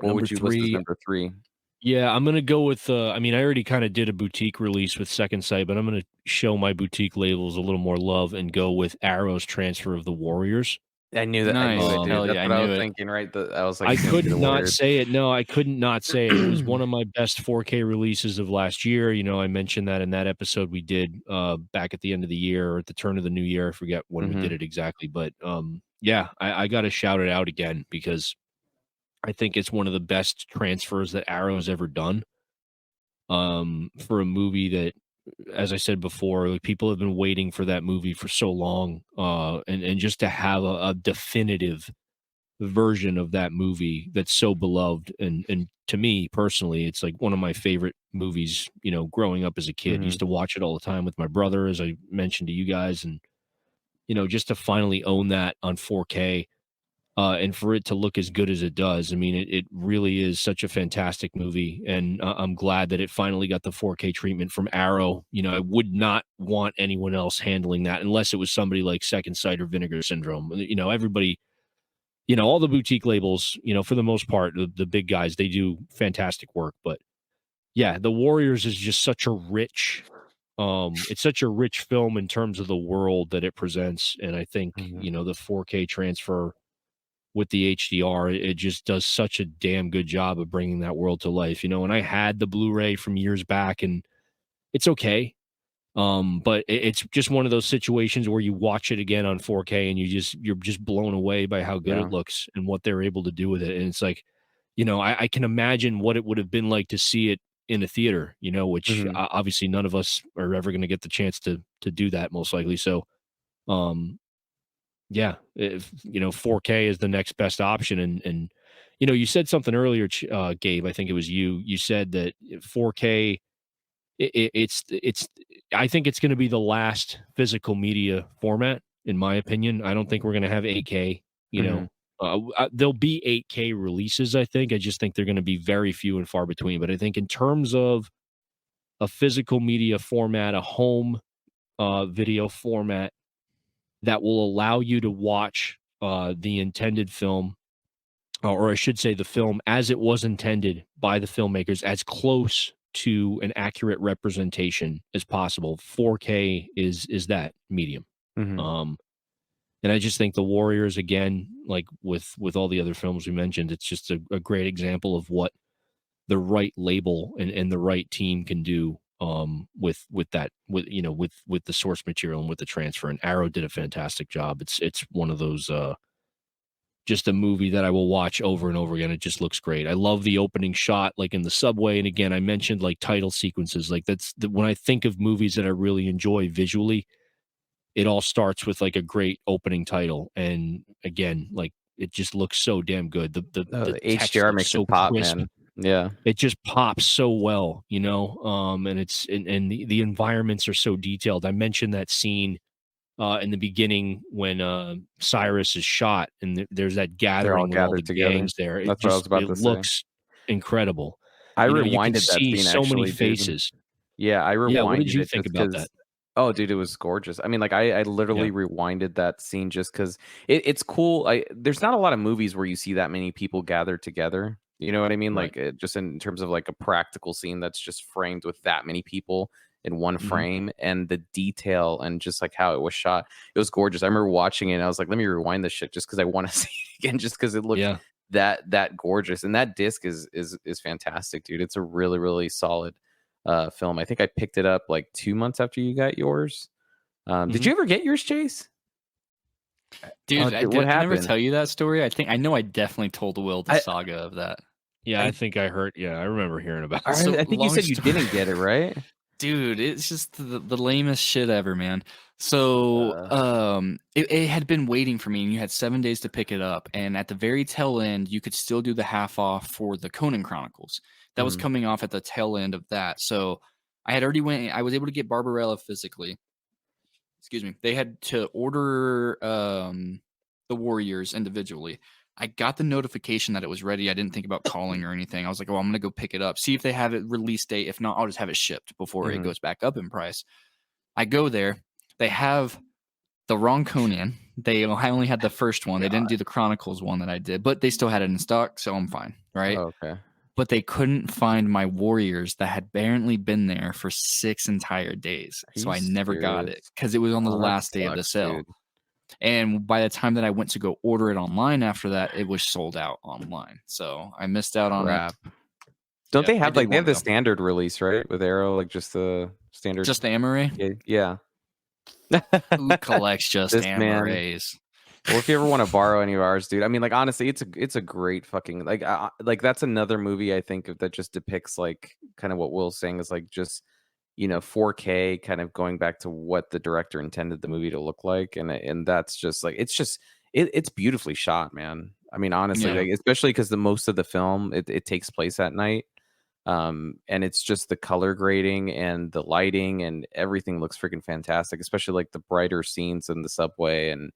what would you list as number 3? Yeah, I'm gonna go with. I mean, I already kind of did a boutique release with Second Sight, but I'm gonna show my boutique labels a little more love and go with Arrow's transfer of the Warriors. I knew that. Nice. I knew it, dude. That's what I was thinking. Right? I was like, I could not say it. No, I couldn't not say it. It was one of my best 4K releases of last year. I mentioned that in that episode we did back at the end of the year or at the turn of the new year. I forget when we did it exactly, but yeah, I got to shout it out again because I think it's one of the best transfers that Arrow's ever done for a movie that, as I said before, like, people have been waiting for that movie for so long, and just to have a definitive version of that movie that's so beloved, and to me personally, it's like one of my favorite movies. Growing up as a kid, used to watch it all the time with my brother, as I mentioned to you guys, and just to finally own that on 4K. And for it to look as good as it does, I mean, it really is such a fantastic movie, and I'm glad that it finally got the 4K treatment from Arrow. I would not want anyone else handling that unless it was somebody like Second Sight or Vinegar Syndrome. Everybody, all the boutique labels, for the most part, the big guys, they do fantastic work. But yeah, The Warriors is just such a rich, it's such a rich film in terms of the world that it presents, and I think the 4K transfer with the HDR, it just does such a damn good job of bringing that world to life. And I had the Blu-ray from years back, and it's okay. But it's just one of those situations where you watch it again on 4K and you're just blown away by how good it looks and what they're able to do with it. And it's like, I can imagine what it would have been like to see it in a theater, which obviously none of us are ever going to get the chance to do that, most likely. So, yeah, if 4K is the next best option, and you said something earlier, Gabe. I think it was you. You said that 4K, it's. I think it's going to be the last physical media format, in my opinion. I don't think we're going to have 8K. There'll be 8K releases. I just think they're going to be very few and far between. But I think in terms of a physical media format, a home video format that will allow you to watch the intended film, or I should say the film as it was intended by the filmmakers, as close to an accurate representation as possible. 4K is that medium. And I just think The Warriors, again, like with all the other films we mentioned, it's just a great example of what the right label and the right team can do with that, with the source material and with the transfer. And Arrow did a fantastic job. It's one of those just a movie that I will watch over and over again. It just looks great. I love the opening shot, like in the subway. And again, I mentioned like title sequences. Like when I think of movies that I really enjoy visually, it all starts with like a great opening title. And again, like it just looks so damn good. The HDR makes it pop, crisp. man. Yeah, it just pops so well, and the environments are so detailed. I mentioned that scene in the beginning when Cyrus is shot and there's that gathering with all the gangs there. That's what I was about to say. Looks incredible. I rewinded that see scene, so actually, many faces. Dude. Yeah, I rewinded it. What did you think about that? Oh, dude, it was gorgeous. I mean, like I literally rewinded that scene just because it's cool. There's not a lot of movies where you see that many people gathered together. You know what I mean? Right. Like just in terms of like a practical scene that's just framed with that many people in one frame, and the detail and just like how it was shot. It was gorgeous. I remember watching it and I was like, let me rewind this shit just because I want to see it again, just because it looked that gorgeous. And that disc is fantastic, dude. It's a really, really solid film. I think I picked it up like 2 months after you got yours. Did you ever get yours, Chase? Dude, I never tell you that story. I know I definitely told Will the saga of that. Yeah, I think I heard. Yeah, I remember hearing about it. I think you said you didn't get it, right? Dude, it's just the lamest shit ever, man. So it had been waiting for me, and you had 7 days to pick it up. And at the very tail end, you could still do the half off for the Conan Chronicles. That was coming off at the tail end of that. So I was able to get Barbarella physically. Excuse me. They had to order the Warriors individually. I got the notification that it was ready. I didn't think about calling or anything. I was like, oh, I'm going to go pick it up. See if they have it release date. If not, I'll just have it shipped before it goes back up in price. I go there. They have the wrong Conan. I only had the first one. They didn't do the Chronicles one that I did, but they still had it in stock, so I'm fine, right? Oh, okay. But they couldn't find my Warriors that had apparently been there for 6 entire days. So I never got it because it was on the last day of the sale. Dude. And by the time that I went to go order it online after that, it was sold out online. So I missed out on it. Don't they have they have the standard release, right? With Arrow, like just the standard. Just the Amaray? Yeah. Who collects just Amarays? Well, if you ever want to borrow any of ours, dude, I mean, like honestly, it's a great fucking like that's another movie I think that just depicts like kind of what Will's saying is like just 4K kind of going back to what the director intended the movie to look like, and that's just like it's beautifully shot, man. I mean, honestly, like, especially because the most of the film it takes place at night, and it's just the color grading and the lighting and everything looks freaking fantastic, especially like the brighter scenes in the subway and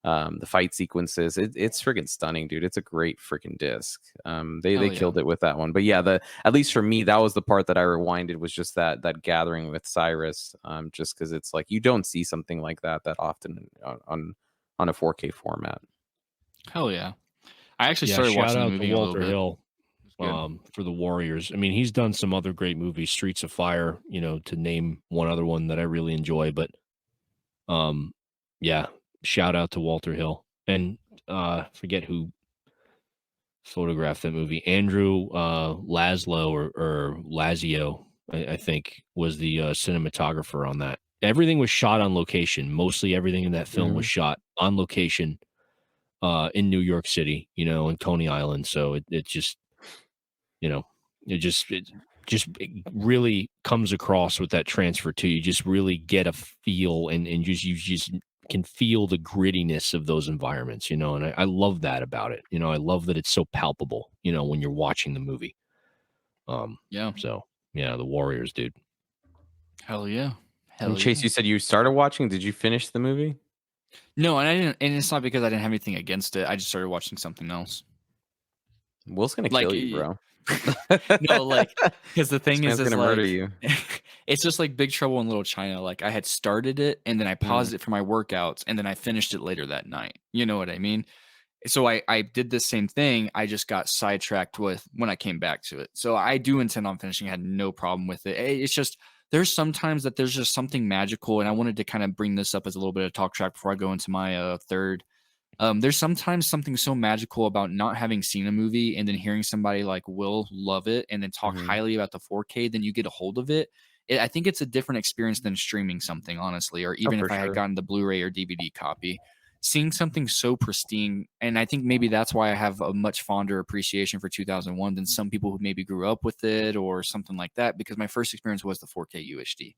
the fight sequences. It's freaking stunning, dude. It's a great freaking disc. They killed it with that one. But yeah, at least for me, that was the part that I rewinded, was just that gathering with Cyrus. Just because it's like you don't see something like that often on a 4K format. Hell yeah! I actually started watching the movie to Walter Hill for the Warriors. I mean, he's done some other great movies, Streets of Fire, to name one other one that I really enjoy. But yeah. Shout out to Walter Hill, and forget who photographed that movie. Andrew Laszlo or Lazio, I think, was the cinematographer on that. everything was shot on location. Mostly everything in that film was shot on location in New York City, you know, and Coney Island. So it just, you know, it really comes across with that transfer too. You just really get a feel and you just can feel the grittiness of those environments, you know, and I love that about it. You know, I love that it's so palpable, you know, when you're watching the movie. Yeah. So yeah, the Warriors, dude. Hell yeah. And Chase, you said you started watching. Did you finish the movie? No, and I didn't, and it's not because I didn't have anything against it. I just started watching something else. Will's gonna Like, kill you, bro. No, like, because the thing This is man's gonna murder like, you. it's just like Big Trouble in Little China. Like, I had started it and then I paused it for my workouts and then I finished it later that night. You know what I mean? So I did the same thing. I just got sidetracked with when I came back to it. So I do intend on finishing. I had no problem with it. It's just there's sometimes that there's just something magical, and I wanted to kind of bring this up as a little bit of talk track before I go into my third. There's sometimes something so magical about not having seen a movie and then hearing somebody like Will love it and then talk highly about the 4K, then you get a hold of it. I think it's a different experience than streaming something, honestly, or even if I had gotten the Blu-ray or DVD copy. Seeing something so pristine, and I think maybe that's why I have a much fonder appreciation for 2001 than some people who maybe grew up with it or something like that, because my first experience was the 4K UHD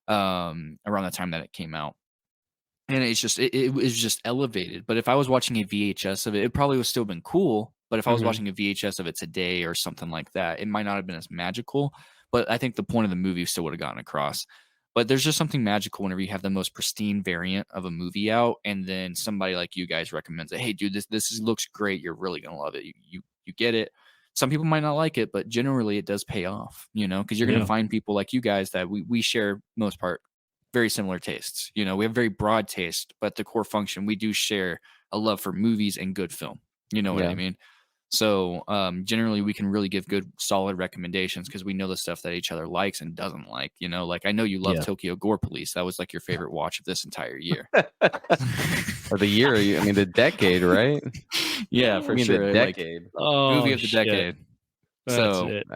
around the time that it came out. And it's just it was just elevated. But if I was watching a VHS of it, it probably would still been cool. But if I was watching a VHS of it today or something like that, it might not have been as magical. But I think the point of the movie still would have gotten across. But there's just something magical whenever you have the most pristine variant of a movie out, and then somebody like you guys recommends it. Hey, dude, looks great. You're really gonna love it. You get it. Some people might not like it, but generally it does pay off. You know, because you're gonna find people like you guys that we share most part very similar tastes. You know, we have very broad taste, but the core function, we do share a love for movies and good film. You know what I mean? So generally we can really give good solid recommendations because we know the stuff that each other likes and doesn't like. You know, like I know you love Tokyo Gore Police. That was like your favorite watch of this entire year. Or the year, I mean the decade, right? Yeah, for sure. The decade. Like, movie of the decade. That's So it.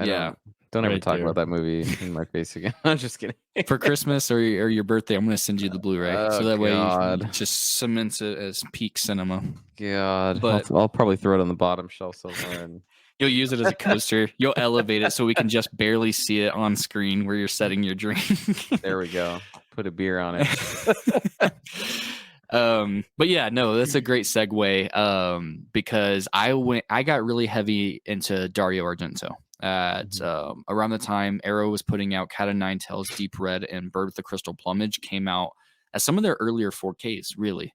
Don't ever Right talk there. about that movie in my face again. I'm just kidding. For Christmas or your birthday, I'm going to send you the Blu-ray. So that way you just cements it as peak cinema. God. But I'll probably throw it on the bottom shelf somewhere. And you'll use it as a coaster. You'll elevate it so we can just barely see it on screen where you're setting your drink. There we go. Put a beer on it. But yeah, no, that's a great segue. Because I got really heavy into Dario Argento at around the time Arrow was putting out Cat of Nine Tails, Deep Red, and Bird with the Crystal Plumage came out as some of their earlier 4Ks, really.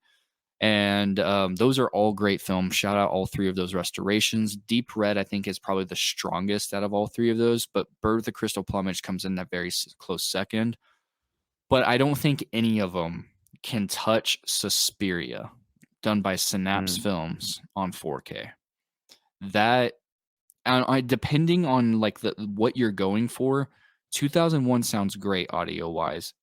And those are all great films. Shout out all three of those restorations. Deep Red, I think, is probably the strongest out of all three of those, but Bird with the Crystal Plumage comes in that very close second. But I don't think any of them can touch Suspiria, done by Synapse Films on 4K. That, depending on like what you're going for, 2001 sounds great audio wise,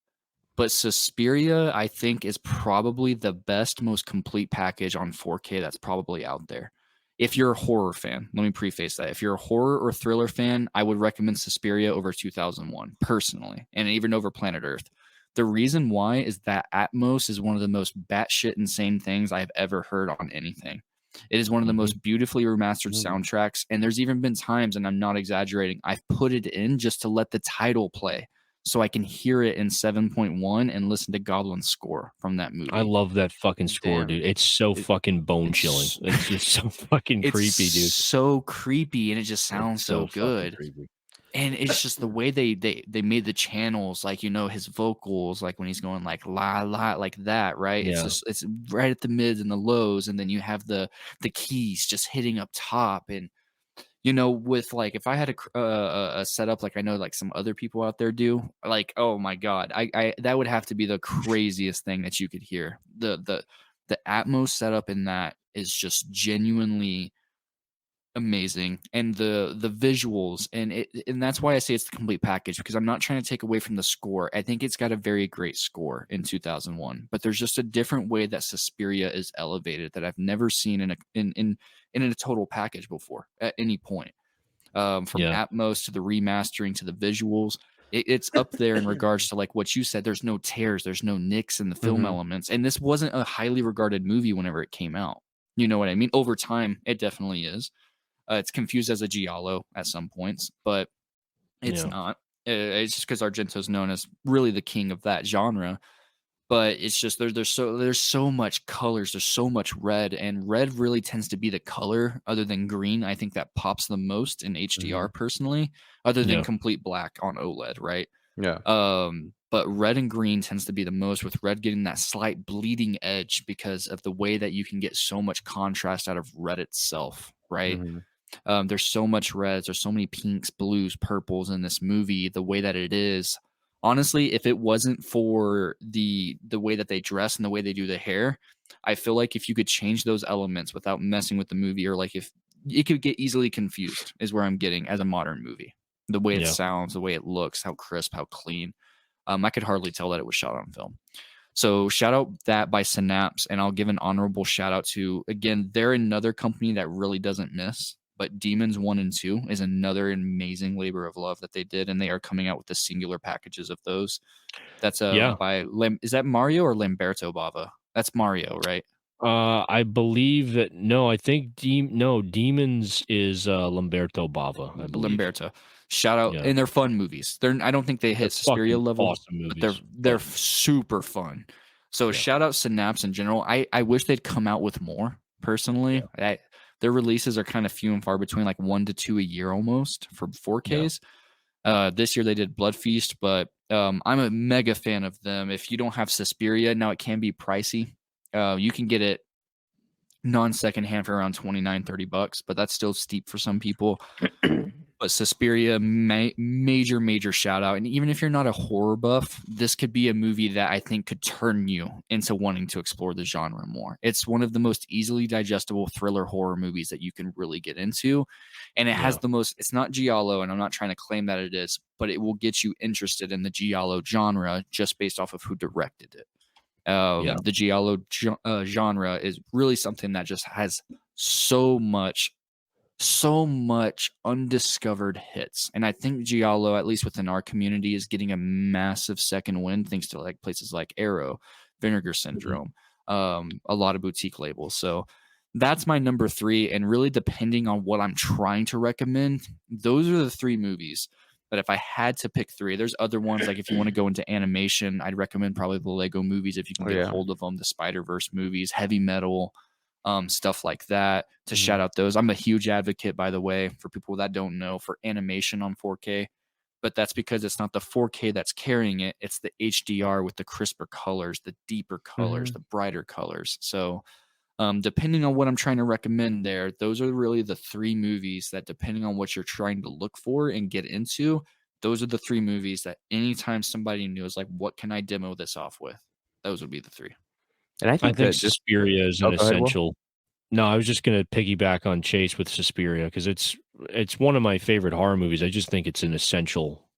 but Suspiria I think is probably the best, most complete package on 4K that's probably out there. If you're a horror fan, let me preface that. If you're a horror or thriller fan, I would recommend Suspiria over 2001 personally, and even over Planet Earth. The reason why is that Atmos is one of the most batshit insane things I've ever heard on anything. It is one of the most beautifully remastered soundtracks, and there's even been times, and I'm not exaggerating, I've put it in just to let the title play so I can hear it in 7.1 and listen to Goblin's score from that movie. I love that fucking score, dude. It's so fucking bone chilling. It's just so fucking creepy, dude. So creepy, and it just sounds so good. And it's just the way they made the channels, like, you know, his vocals, like when he's going like la la like that, right? Yeah. It's just, it's right at the mids and the lows, and then you have the keys just hitting up top. And you know, with like, if I had a setup like I know like some other people out there do, like, oh my god, I that would have to be the craziest thing that you could hear. The Atmos setup in that is just genuinely amazing, and the visuals, and that's why I say it's the complete package, because I'm not trying to take away from the score. I think it's got a very great score in 2001, but there's just a different way that Suspiria is elevated that I've never seen in a total package before at any point. From Atmos to the remastering to the visuals. It's up there in regards to like what you said. There's no tears, there's no nicks in the film Mhm. elements, and this wasn't a highly regarded movie whenever it came out. You know what I mean? Over time, it definitely is. It's confused as a giallo at some points, but it's Yeah. not. It's just because Argento's known as really the king of that genre. But it's just there's so much colors, there's so much red, and red really tends to be the color other than green. I think that pops the most in HDR Mhm. personally, other than Yeah. complete black on OLED, right? Yeah. But red and green tends to be the most, with red getting that slight bleeding edge because of the way that you can get so much contrast out of red itself, right? Mhm. There's so much reds, there's so many pinks, blues, purples in this movie, the way that it is. Honestly, if it wasn't for the way that they dress and the way they do the hair, I feel like if you could change those elements without messing with the movie, or like if it could get easily confused, is where I'm getting as a modern movie. The way it Yeah. sounds, the way it looks, how crisp, how clean. I could hardly tell that it was shot on film. So shout out that by Synapse, and I'll give an honorable shout out to, again, they're another company that really doesn't miss. But Demons 1 and 2 is another amazing labor of love that they did, and they are coming out with the singular packages of those. That's Yeah. by is that Mario or Lamberto Bava? That's Mario, right? I believe that no, I think Demons is Lamberto Bava, I believe. Lamberto. Shout out, Yeah. and they're fun movies. I don't think they They're hit Suspiria fucking level, awesome but movies. they're But super fun. So yeah. shout out Synapse in general. I wish they'd come out with more personally. Their releases are kind of few and far between, like 1 to 2 a year almost for 4Ks. This year they did Blood Feast, but I'm a mega fan of them. If you don't have Suspiria, now it can be pricey. You can get it non-secondhand for around $29-$30, but that's still steep for some people. But Suspiria, major shout out. And even if you're not a horror buff, this could be a movie that I think could turn you into wanting to explore the genre more. It's one of the most easily digestible thriller horror movies that you can really get into. And it has the most, it's not giallo, and I'm not trying to claim that it is, but it will get you interested in the giallo genre just based off of who directed it. The giallo genre is really something that just has so much undiscovered hits, and I think giallo, at least within our community, is getting a massive second wind thanks to like places like Arrow, Vinegar Syndrome, a lot of boutique labels. So that's my number 3, and really depending on what I'm trying to recommend, those are the 3 movies. But if I had to pick 3, there's other ones, like if you want to go into animation, I'd recommend probably the Lego movies if you can get a hold of them, the Spider-Verse movies, Heavy Metal, stuff like that, to shout out those. I'm a huge advocate, by the way, for people that don't know, for animation on 4K, but that's because it's not the 4K that's carrying it. It's the HDR with the crisper colors, the deeper colors, the brighter colors. So depending on what I'm trying to recommend there, those are really the 3 movies that, depending on what you're trying to look for and get into, those are the 3 movies that anytime somebody new is like, what can I demo this off with? Those would be the 3. And I I think think that just Suspiria is Oh, an go ahead, Will. essential. No, I was just gonna piggyback on Chase with Suspiria because it's one of my favorite horror movies. I just think it's an essential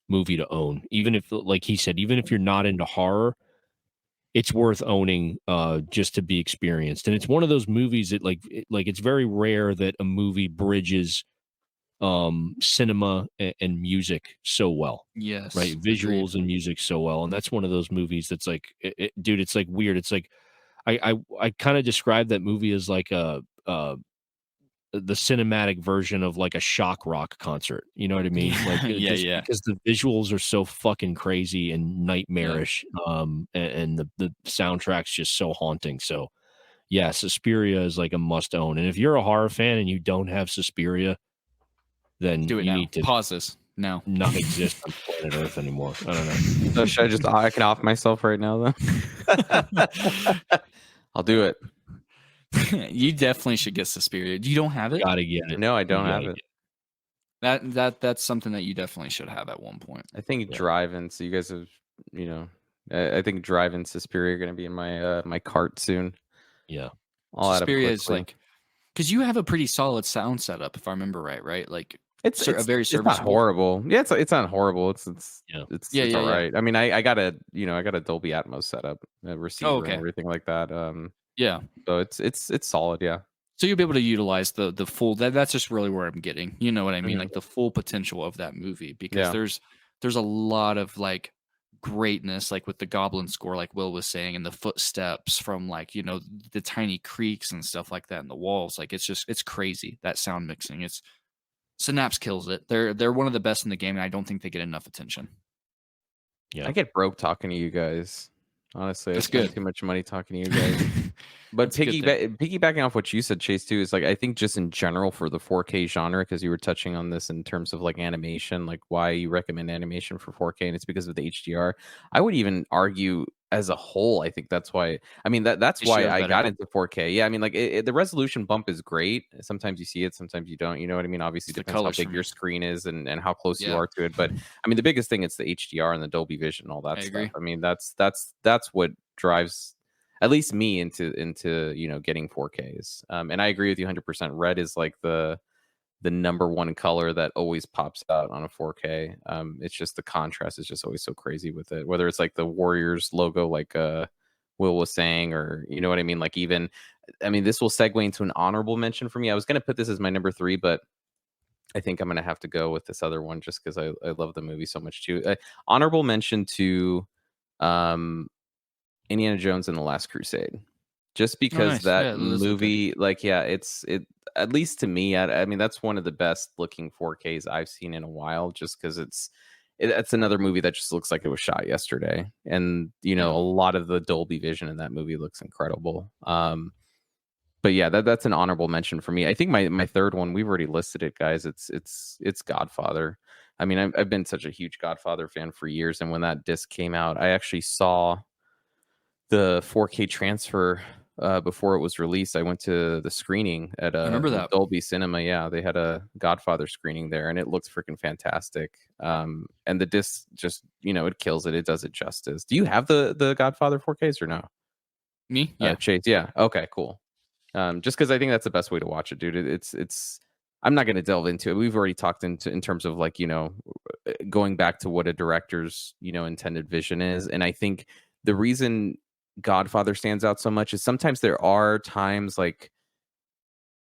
movie to own. Even if, like he said, even if you're not into horror, it's worth owning just to be experienced. And it's one of those movies that like it's very rare that a movie bridges cinema and music so well. Yes, Right, agreed. visuals and music so well. And that's one of those movies that's like dude, it's like weird. It's like I kind of describe that movie as like the cinematic version of like a shock rock concert. You know what I mean? Like just Yeah. because the visuals are so fucking crazy and nightmarish, and the soundtrack's just so haunting. So yeah, Suspiria is like a must own. And if you're a horror fan and you don't have Suspiria, then Do it you now. need to Pause this now. not exist on planet Earth anymore. I don't know. So should I can off myself right now then? I'll do it. You definitely should get Suspiria. You don't have it? Gotta get it. No, I don't You have gotta it. That's something that you definitely should have at one point. I think Yeah. drive-in. So you guys have, I think drive-in Suspiria are going to be in my my cart soon. Yeah. I'll add 'em Suspiria is quickly. like, because you have a pretty solid sound setup, if I remember right? Right, like It's a very it's not serviceable. horrible. Yeah, it's not horrible. It's Yeah. Yeah. all right. I mean, I got a I got a Dolby Atmos setup, a receiver, and okay. everything like that. Yeah. So it's solid. Yeah. So you'll be able to utilize the full. That's just really where I'm getting. You know what I mean? Mhm. Like the full potential of that movie, because Yeah. there's a lot of like greatness, like with the goblin score, like Will was saying, and the footsteps from like, you know, the tiny creaks and stuff like that in the walls. Like it's crazy, that sound mixing. Synapse kills it. They're one of the best in the game, and I don't think they get enough attention. Yeah. I get broke talking to you guys. Honestly, I That's spend good. too much money talking to you guys. But That's a good thing. piggybacking off what you said, Chase, too, is like I think just in general for the 4K genre, because you were touching on this in terms of like animation, like why you recommend animation for 4K, and it's because of the HDR. I would even argue as a whole, I think that's why. I mean that's why HDR is I better. got into 4K. Yeah, I mean like the resolution bump is great. Sometimes you see it, sometimes you don't. You know what I mean? Obviously, It's the depends how colors big for your me. screen is and how close you Yeah, are to it. But I mean, the biggest thing it's the HDR and the Dolby Vision, all that I stuff. agree. I mean, that's what drives at least me into you know getting 4Ks. And I agree with you 100%. Red is like the number one color that always pops out on a 4K. It's just the contrast is just always so crazy with it. Whether it's like the Warriors logo, like Will was saying, or you know what I mean. Like even, I mean, this will segue into an honorable mention for me. I was gonna put this as my number 3, but I think I'm gonna have to go with this other one just because I love the movie so much too. Honorable mention to um Indiana Jones and the Last Crusade. Just Oh, because nice. that Yeah, those look good. movie, like, yeah, it at least to me, I mean, that's one of the best looking 4Ks I've seen in a while, just because it's another movie that just looks like it was shot yesterday. And, you know, Yeah. a lot of the Dolby Vision in that movie looks incredible. But yeah, that's an honorable mention for me. I think my third one, we've already listed it, guys. It's Godfather. I mean, I've been such a huge Godfather fan for years, and when that disc came out, I actually saw the 4K transfer before it was released. I went to the screening at I remember that. Dolby Cinema. Yeah, they had a Godfather screening there, and it looked freaking fantastic. And the disc just, you know, it kills it. It does it justice. Do you have the Godfather 4Ks or no? Me? Yeah. Chase. Yeah. Okay. Cool. Just because I think that's the best way to watch it, dude. It's. I'm not going to delve into it. We've already talked in terms of like, you know, going back to what a director's, you know, intended vision is, and I think the reason Godfather stands out so much is sometimes there are times like,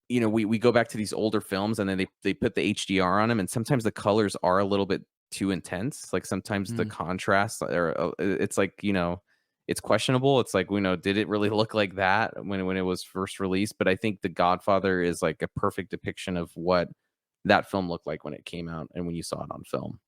you know, we go back to these older films and then they put the HDR on them, and sometimes the colors are a little bit too intense. Like sometimes the Mm. contrast or it's like, you know, it's questionable. It's like, you know, did it really look like that when it was first released? But I think The Godfather is like a perfect depiction of what that film looked like when it came out and when you saw it on film.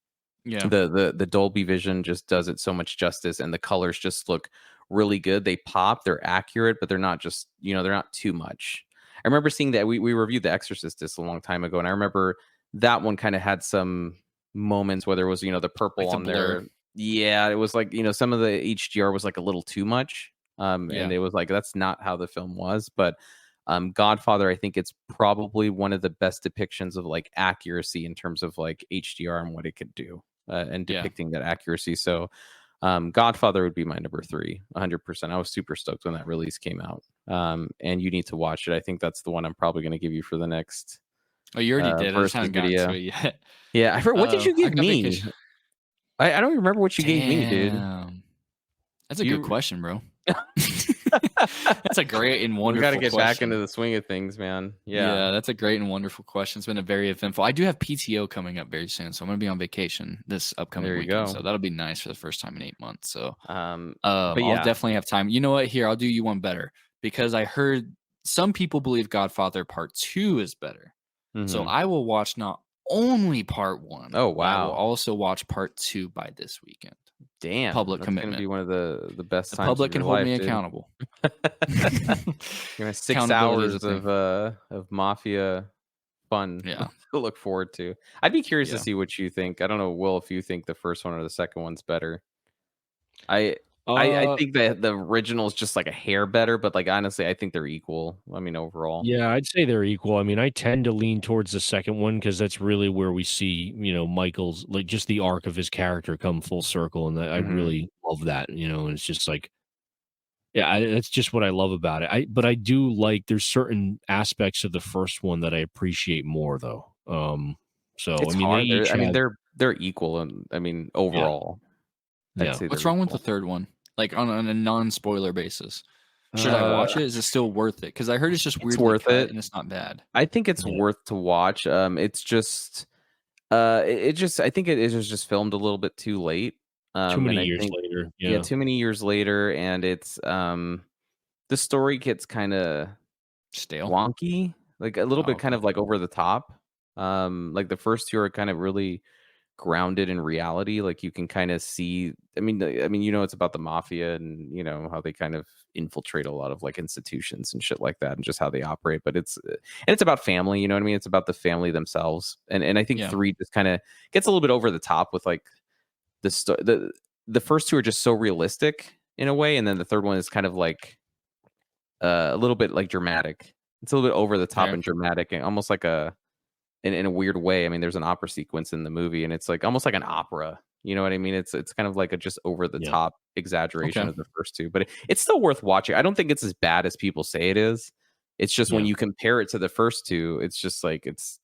Yeah. The Dolby Vision just does it so much justice, and the colors just look really good. They pop, they're accurate, but they're not just, you know, they're not too much. I remember seeing that we reviewed The Exorcist just a long time ago, and I remember that one kind of had some moments where there was, you know, the purple Like the on blur. there. Yeah, it was like, you know, some of the HDR was like a little too much. Yeah. And it was like that's not how the film was. But Godfather, I think it's probably one of the best depictions of like accuracy in terms of like HDR and what it could do, and Yeah. depicting that accuracy. So Godfather would be my number 3, 100%. I was super stoked when that release came out. And you need to watch it. I think that's the one I'm probably going to give you for the next Oh, you already did. I just versus haven't gotten to video. it yet. Yeah, I forgot, what did you I give got me? vacation. I don't remember what you gave me, dude. Damn. That's a good You question, bro. That's a great and we wonderful got to get question. back into the swing of things, man. Yeah. That's a great and wonderful question. It's been a very eventful. I do have PTO coming up very soon, so I'm going to be on vacation this upcoming There you weekend. go. So that'll be nice for the first time in 8 months. So But I'll yeah, definitely have time. You know what? Here, I'll do you one better because I heard some people believe Godfather Part 2 is better. So mhm. I will watch not only Part 1, Oh but I will wow, also watch Part 2 by this weekend. damn, Public that's gonna be commitment. one of the best The times of public can your hold life, me dude. accountable. You're gonna 6 Accountability is a hours thing. of mafia fun Yeah. to look forward to. I'd be curious to Yeah. see what you think. I don't know, Will, if you think the first one or the second one's better. I I Uh, think that the original is just like a hair better, but like honestly, I think they're equal. I mean, overall. yeah, I'd say they're equal. I mean, I tend to lean towards the second one because that's really where we see, you know, Michael's like just the arc of his character come full circle, and I Mhm. really love that. You know, and it's just like, yeah, that's just what I love about it. But I do like there's certain aspects of the first one that I appreciate more, though. So I It's mean, they hard. each I mean, have, they're equal, and I mean, yeah, overall, I'd yeah. say What's they're wrong with the equal. third one? Like on a non-spoiler basis. Should I Uh, watch it? Is it still worth it? Because I heard it's just It's weirdly worth cut it. and it's not bad. I think it's yeah. worth to watch. It's just I think it was just filmed a little bit too late. Too many And I years think later. yeah, Yeah. too many years later, and it's the story gets kind of Stale. wonky, like a little Oh, bit kind okay. of like over the top. Like the first two are kind of really grounded in reality. Like you can kind of see. It's about the mafia and how they kind of infiltrate a lot of like institutions and shit like that, and just how they operate. But it's about family. You know what I mean? It's about the family themselves. And I think Yeah. 3 just kind of gets a little bit over the top with like the first two are just so realistic in a way, and then the third one is kind of like a little bit like dramatic. It's a little bit over the top Fair. and dramatic, and almost like in a weird way. I mean, there's an opera sequence in the movie, and it's like almost like an opera. You know what I mean? It's kind of like a just over the Yeah. top exaggeration Okay. of the first two, but it's still worth watching. I don't think it's as bad as people say it is. It's just when Yeah. you compare it to the first two, it's just like it's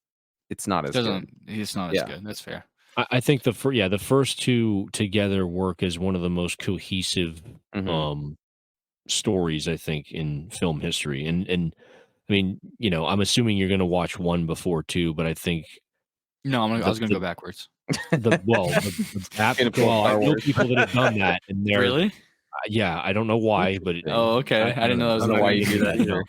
not as good. It's not as Yeah. good. That's fair. I think the first two together work as one of the most cohesive Mhm. stories, I think, in film history. And I mean, I'm assuming you're going to watch 1 before 2, but I think No, I the was gonna the go backwards. Gonna pull well, I Star know Wars. people that have done that, and they're Really? yeah, I don't know why, but Interesting. Oh, okay. I didn't know that I was don't know not why gonna you be do that you either.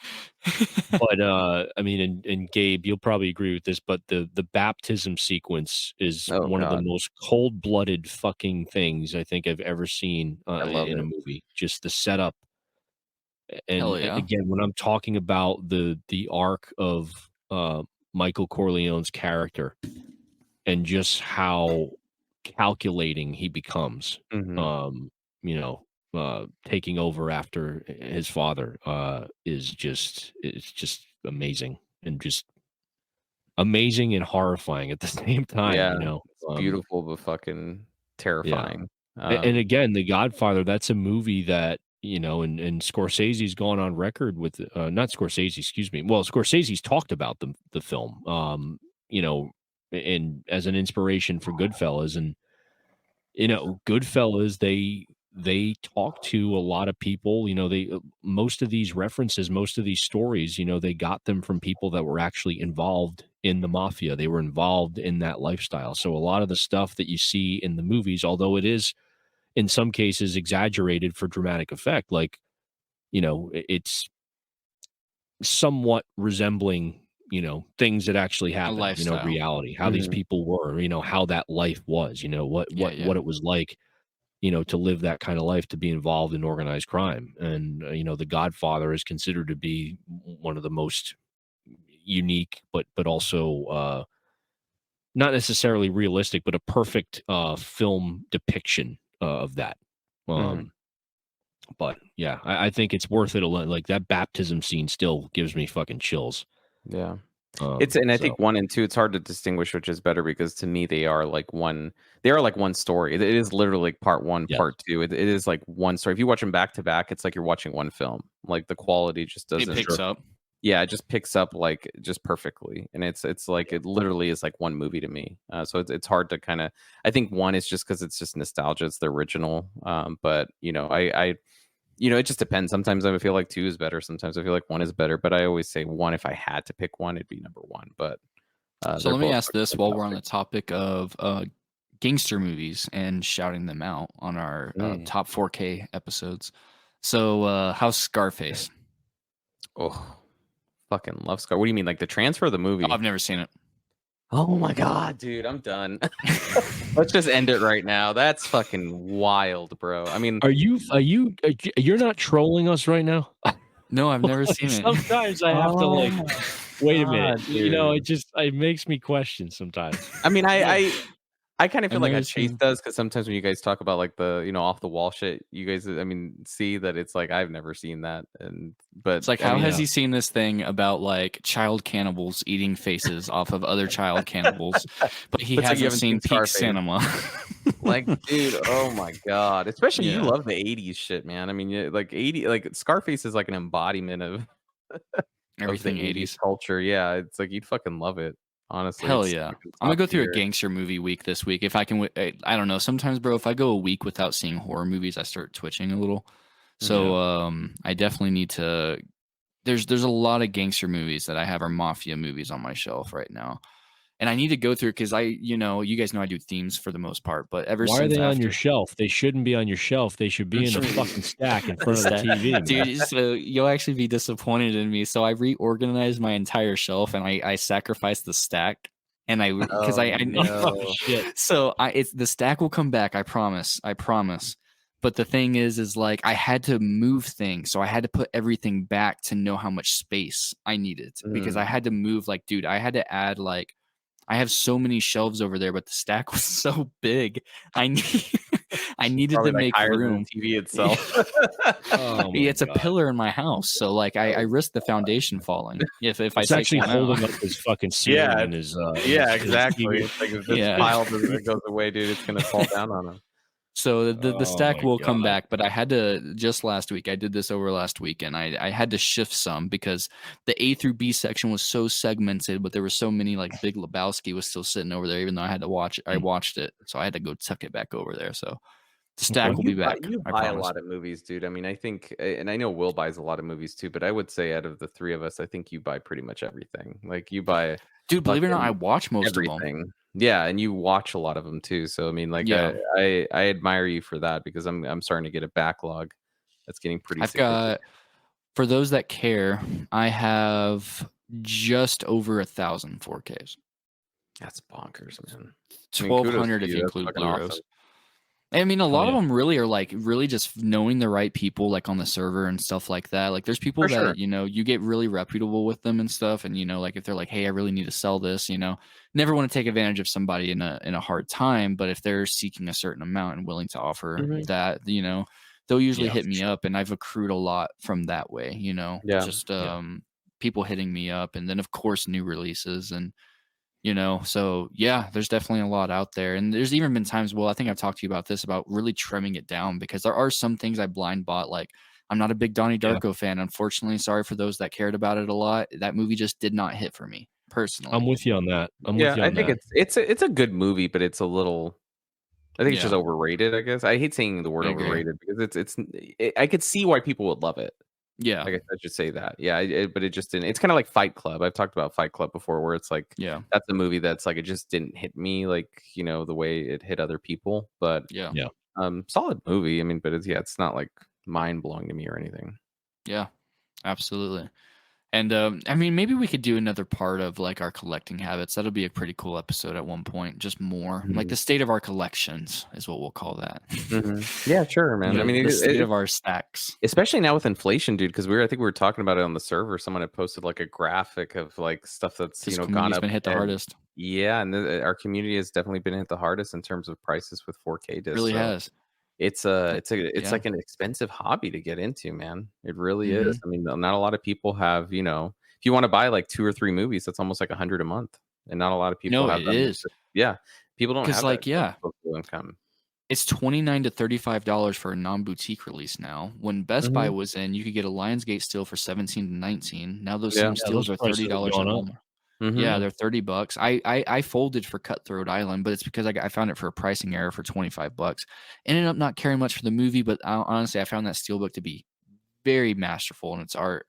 know, but I mean, and Gabe, you'll probably agree with this, but the baptism sequence is Oh one of the god, most cold-blooded fucking things I think I've ever seen I love in a it. movie. Just the setup, Hell and yeah. again, when I'm talking about the arc of Michael Corleone's character and just how calculating he becomes, Mhm. um, taking over after his father, it's just amazing, and just amazing and horrifying at the same time, Yeah, it's um, beautiful but fucking yeah. terrifying. And again, The Godfather, that's a movie that, and Scorsese's gone on record with, not Scorsese, excuse me. Well, Scorsese's talked about the film, you know, and as an inspiration for Goodfellas. And, Goodfellas, they talk to a lot of people, most of these references, most of these stories, they got them from people that were actually involved in the mafia. They were involved in that lifestyle. So a lot of the stuff that you see in the movies, although it is in some cases exaggerated for dramatic effect, like, it's somewhat resembling, things that actually A happened, lifestyle. reality, how these Mhm. people were, how that life was, what Yeah, what yeah. what it was like, to live that kind of life, to be involved in organized crime. And The Godfather is considered to be one of the most unique, but also not necessarily realistic, but a perfect film depiction of that. Mhm. Um, but yeah, I think it's worth it. Like that baptism scene still gives me fucking chills. Yeah. And I So think 1 and 2, it's hard to distinguish which is better because to me they are like one story. It is literally like part 1, yes, part 2. It is like one story. If you watch them back to back, it's like you're watching one film. Like the quality just It doesn't picks up. yeah, it just picks up like just perfectly. And it's like it literally is like one movie to me. So it's hard to kind of I think 1 is just because it's just nostalgia, it's the original. But it just depends. Sometimes I feel like 2 is better. Sometimes I feel like 1 is better. But I always say 1. If I had to pick 1, it'd be number 1. But So they're let me both ask this while we're on the fantastic. topic of gangster movies and shouting them out on our Mm. top 4K episodes. So how's Scarface? Oh, fucking love Scar. What do you mean, like the transfer of the Oh, movie? I've never seen it. Oh my god, dude, I'm done. Let's just end it right now. That's fucking wild, bro. I mean, you're not trolling us right now? No, I've never Like, seen it. sometimes I have to oh like, my wait a minute. god, dude. It makes me question sometimes. I mean, No, I kind of I've feel like never Chase seen. does because sometimes when you guys talk about like the off the wall shit, you guys I mean see that it's like I've never seen that, and but It's like, I how mean has he seen this thing about like child cannibals eating faces off of other child cannibals, but he it's like you hasn't haven't seen seen peak Scarface. cinema? Like, dude, oh my god! Especially you Yeah, love the '80s shit, man. I mean, like like Scarface is like an embodiment of the everything '80s 80s. culture. Yeah, it's like you'd fucking love it. Honestly, Hell it's yeah. fucking I'm gonna top go through a tier. gangster movie week this week. If I can, I don't know. Sometimes, bro, if I go a week without seeing horror movies, I start twitching a little. Yeah. So, I definitely need to. There's a lot of gangster movies that I have are mafia movies on my shelf right now, And I need to go through because you guys know I do themes for the most part, but ever Why are since they on your after shelf? They shouldn't be on your shelf. They should be in a fucking stack in front of the Stack. TV, man. Dude, so you'll actually be disappointed in me. So I reorganized my entire shelf and I sacrificed the stack. And because I know Oh, shit. so it's the stack will come back. I promise. But the thing is like I had to move things, so I had to put everything back to know how much space I needed because I had to move. Like, dude, I had to add like I have so many shelves over there, but the stack was so big. I needed Probably to like make higher than room. the TV itself. Oh, my It's a God. pillar in my house, so like I risked the foundation falling if I It's take actually one holding out. up his fucking ceiling Yeah, in his yeah, his exactly. TV. It's like if this Yeah. pile doesn't goes away, dude, it's gonna fall down on him. So the Oh stack my will come God. back, but I had to just last week. I did this over last week, and I had to shift some because the A through B section was so segmented, but there were so many like Big Lebowski was still sitting over there, even though I had to watch it. I watched it, so I had to go tuck it back over there. So the stack will be back. You I buy a promise. lot of movies, dude. I mean, I think, and I know Will buys a lot of movies too, but I would say out of the three of us, I think you buy pretty much everything. Like you buy Dude, believe it or not, I fucking watch most of them. everything. Yeah, and you watch a lot of them too. So I mean, like Yeah. I admire you for that because I'm starting to get a backlog that's getting pretty I've significant. got, for those that care, I have just over 1,000 4Ks. That's bonkers, man. I mean, kudos 1,200 to if you. you That's include fucking Blu-rays. awesome. I mean, a lot of yeah. them really are like really just knowing the right people, like on the server and stuff like that. Like, there's people For that sure. you get really reputable with them and stuff, and like if they're like, "Hey, I really need to sell this," never want to take advantage of somebody in a hard time, but if they're seeking a certain amount and willing to offer Mhm. that, they'll usually Yeah, hit for me sure. up, and I've accrued a lot from that way. Yeah. Just Yeah. people hitting me up, and then of course new releases and. So yeah, there's definitely a lot out there. And there's even been times, well, I think I've talked to you about this, about really trimming it down because there are some things I blind bought. Like, I'm not a big Donnie Yeah. Darko fan, unfortunately. Sorry for those that cared about it a lot. That movie just did not hit for me personally. I'm with you on that. Yeah, I think it's a good movie, but it's a little. I think it's just Yeah. overrated. I guess I hate saying the word I agree. overrated because I could see why people would love it. Yeah. I guess I should say that. Yeah, but it just didn't. It's kind of like Fight Club. I've talked about Fight Club before, where it's like Yeah. that's a movie that's like it just didn't hit me like the way it hit other people. But Yeah. Yeah. solid movie. I mean, but it's not like mind blowing to me or anything. Yeah. Absolutely. And I mean, maybe we could do another part of like our collecting habits. That'll be a pretty cool episode at one point. Just more like the state of our collections is what we'll call that. Yeah, sure, man. I mean, the state of our stacks, especially now with inflation, dude. Because I think we were talking about it on the server. Someone had posted like a graphic of like stuff that's this gone community's up. been hit the hardest. Yeah, and our community has definitely been hit the hardest in terms of prices with 4K discs. Really has. It's Yeah. like an expensive hobby to get into, man. It really is. Mhm. I mean, not a lot of people have, if you want to buy like 2 or 3 movies, that's almost like 100 a month. And not a lot of people have it that. is. Yeah. People don't 'Cause, have like, that yeah. disposable income. It's $29 to $35 for a non-boutique release now. When Best Buy was in, you could get a Lionsgate steal for 17 to 19. Now those same steals those are prices have $30 at gone up. Walmart. Yeah, they're $30. I folded for Cutthroat Island, but it's because I found it for a pricing error for $25. Ended up not caring much for the movie, but honestly, I found that steelbook to be very masterful in its art.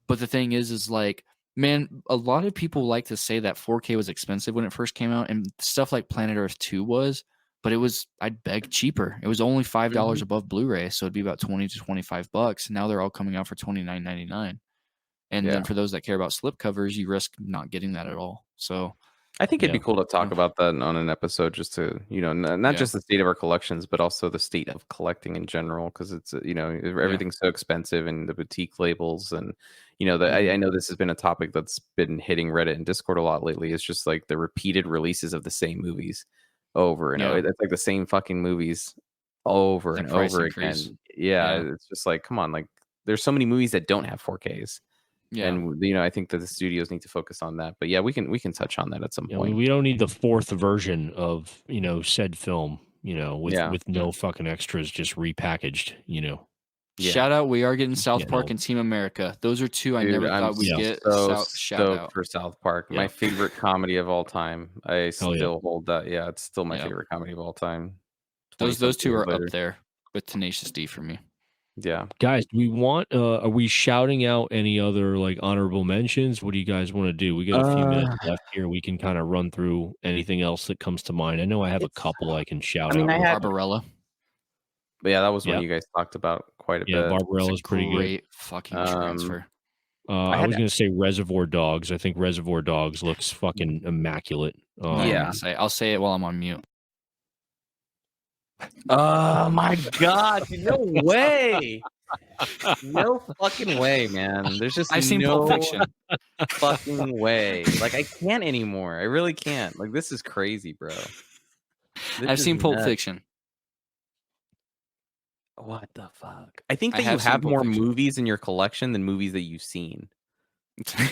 But the thing is like, man, a lot of people like to say that 4K was expensive when it first came out, and stuff like Planet Earth 2 was, but I'd beg cheaper. It was only $5 above Blu-ray, so it'd be about $20 to $25. Now they're all coming out for $29.99. And then for those that care about slipcovers, you risk not getting that at all. So I think it'd be cool to talk about that on an episode, just to not just the state of our collections, but also the state of collecting in general, because it's everything's so expensive, and the boutique labels, and I know this has been a topic that's been hitting Reddit and Discord a lot lately. It's just like the repeated releases of the same movies over and over. It's like the same fucking movies over and over again. Yeah, it's just like, come on, like there's so many movies that don't have 4Ks. yeah. And I think that the studios need to focus on that. But yeah, we can touch on that at some point. We don't need the fourth version of said film. With no fucking extras, just repackaged. Yeah. Shout out, we are getting South Park no. and Team America. Those are two I never thought we'd get. So Shout out for South Park, my favorite comedy of all time. I still hold that. Yeah, it's still my favorite comedy of all time. Those two are later. up there with Tenacious D for me. Yeah. Guys, do we want? Are we shouting out any other like honorable mentions? What do you guys want to do? We got a few minutes left here. We can kind of run through anything else that comes to mind. I know I have a It's. couple I can shout I mean, out. I real had. quick. Barbarella. But yeah, that was one Yeah, you guys talked about quite a yeah, bit. It's a Barbarella's pretty good. great fucking transfer. I I had. was gonna say Reservoir Dogs. I think Reservoir Dogs looks fucking immaculate. I'm not even Yeah. gonna say. I'll say it while I'm on mute. Oh my god! No way! No fucking way, man. There's just I've seen Pulp no Fiction. fucking way. Like I can't anymore. I really can't. Like this is crazy, bro. This I've is seen Pulp nuts. Fiction. What the fuck? I think I that you have seen have Pulp more Fiction. movies in your collection than movies that you've seen. I'm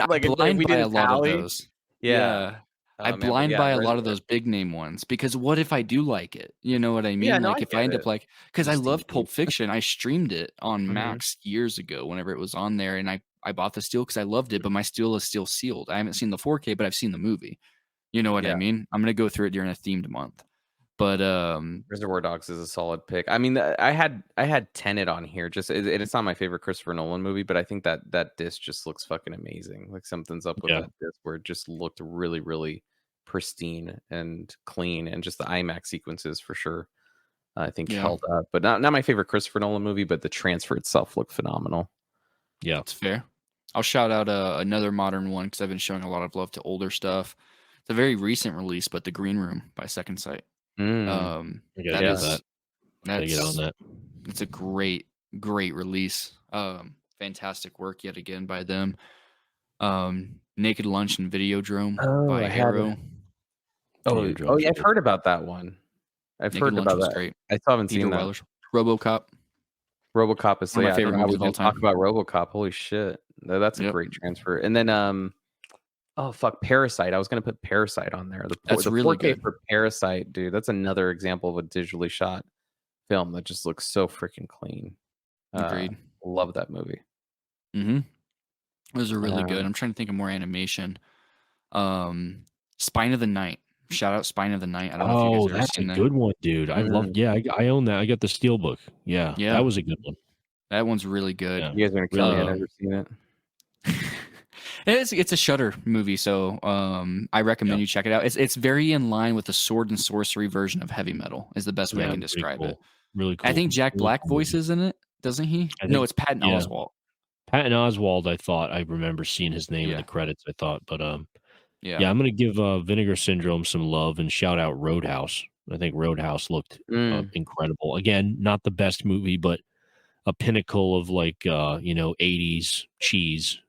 Like if blind we by did a lot of tally, those. yeah. I'm Man, but blind yeah, by a lot of Reservoir. those big name ones because what if I do like it? You know what I mean? Yeah, no, Like I if I get end it. up like, because I Just loved easy. Pulp Fiction. I streamed it on Mhm. Max years ago whenever it was on there, and I bought the steel because I loved it, but my steel is still sealed. I haven't seen the 4K, but I've seen the movie. You know what I Yeah. mean? I'm gonna go through it during a themed month. But Reservoir Dogs is a solid pick. I mean, I had Tenet on here. Just and it's not my favorite Christopher Nolan movie, but I think that disc just looks fucking amazing. Like something's up with Yeah. that disc where it just looked really, really pristine and clean, and just the IMAX sequences for sure. I think Yeah. held up, but not my favorite Christopher Nolan movie. But the transfer itself looked phenomenal. Yeah, it's fair. I'll shout out another modern one because I've been showing a lot of love to older stuff. It's a very recent release, but The Green Room by Second Sight. Mm. I gotta That get is that. Gotta get on that. It's a great release. Fantastic work yet again by them. Naked Lunch and Videodrome by Arrow. Oh, yeah, I've heard about that one. I've Naked heard Lunch about was that. great. I still haven't Peter seen that. Weller's RoboCop. RoboCop is One of my I favorite don't know how movies we of all didn't talk time. about RoboCop. Holy shit, that's a Yep. great transfer. And then oh fuck, Parasite. I was gonna put Parasite on there. That's the really 4K good. for Parasite, dude. That's another example of a digitally shot film that just looks so freaking clean. Agreed. Love that movie. Mm-hmm. Those are really good. I'm trying to think of more animation. Spine of the Night. Shout out Spine of the Night. I don't know if you guys have ever that's a seen that. good one, dude. I love. Yeah, I own that. I got the Steelbook. Yeah, Yeah. that was a good one. That one's really good. Yeah. You guys are gonna kill me. I've never seen it. It's a Shudder movie, so I recommend you check it out. It's very in line with the sword and sorcery version of Heavy Metal. Is the best way I can describe it. Really cool. I think Jack Black voices in it, doesn't he? No, it's Patton Oswalt. Patton Oswalt. I thought I remember seeing his name in the credits. I thought, but yeah, I'm gonna give Vinegar Syndrome some love and shout out Roadhouse. I think Roadhouse looked incredible. Again, not the best movie, but a pinnacle of like 80s cheese.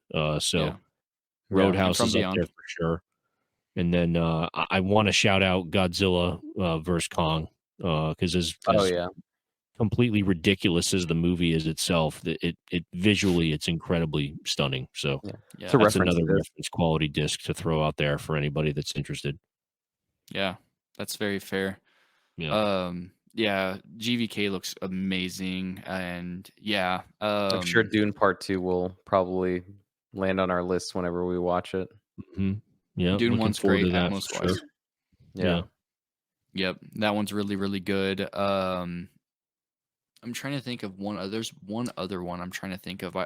Roadhouse is up there for sure. And then I want to shout out Godzilla versus Kong because as completely ridiculous as the movie is itself, it visually it's incredibly stunning. So that's another reference quality disc to throw out there for anybody that's interested. Yeah, that's very fair. Yeah. GVK looks amazing, and I'm sure Dune Part 2 will probably land on our list whenever we watch it. Mm-hmm. Yeah, Dune 1's great atmos-wise. Sure. Yeah. Yep, that one's really, really good. I'm trying to think of one other. There's one other one I'm trying to think of.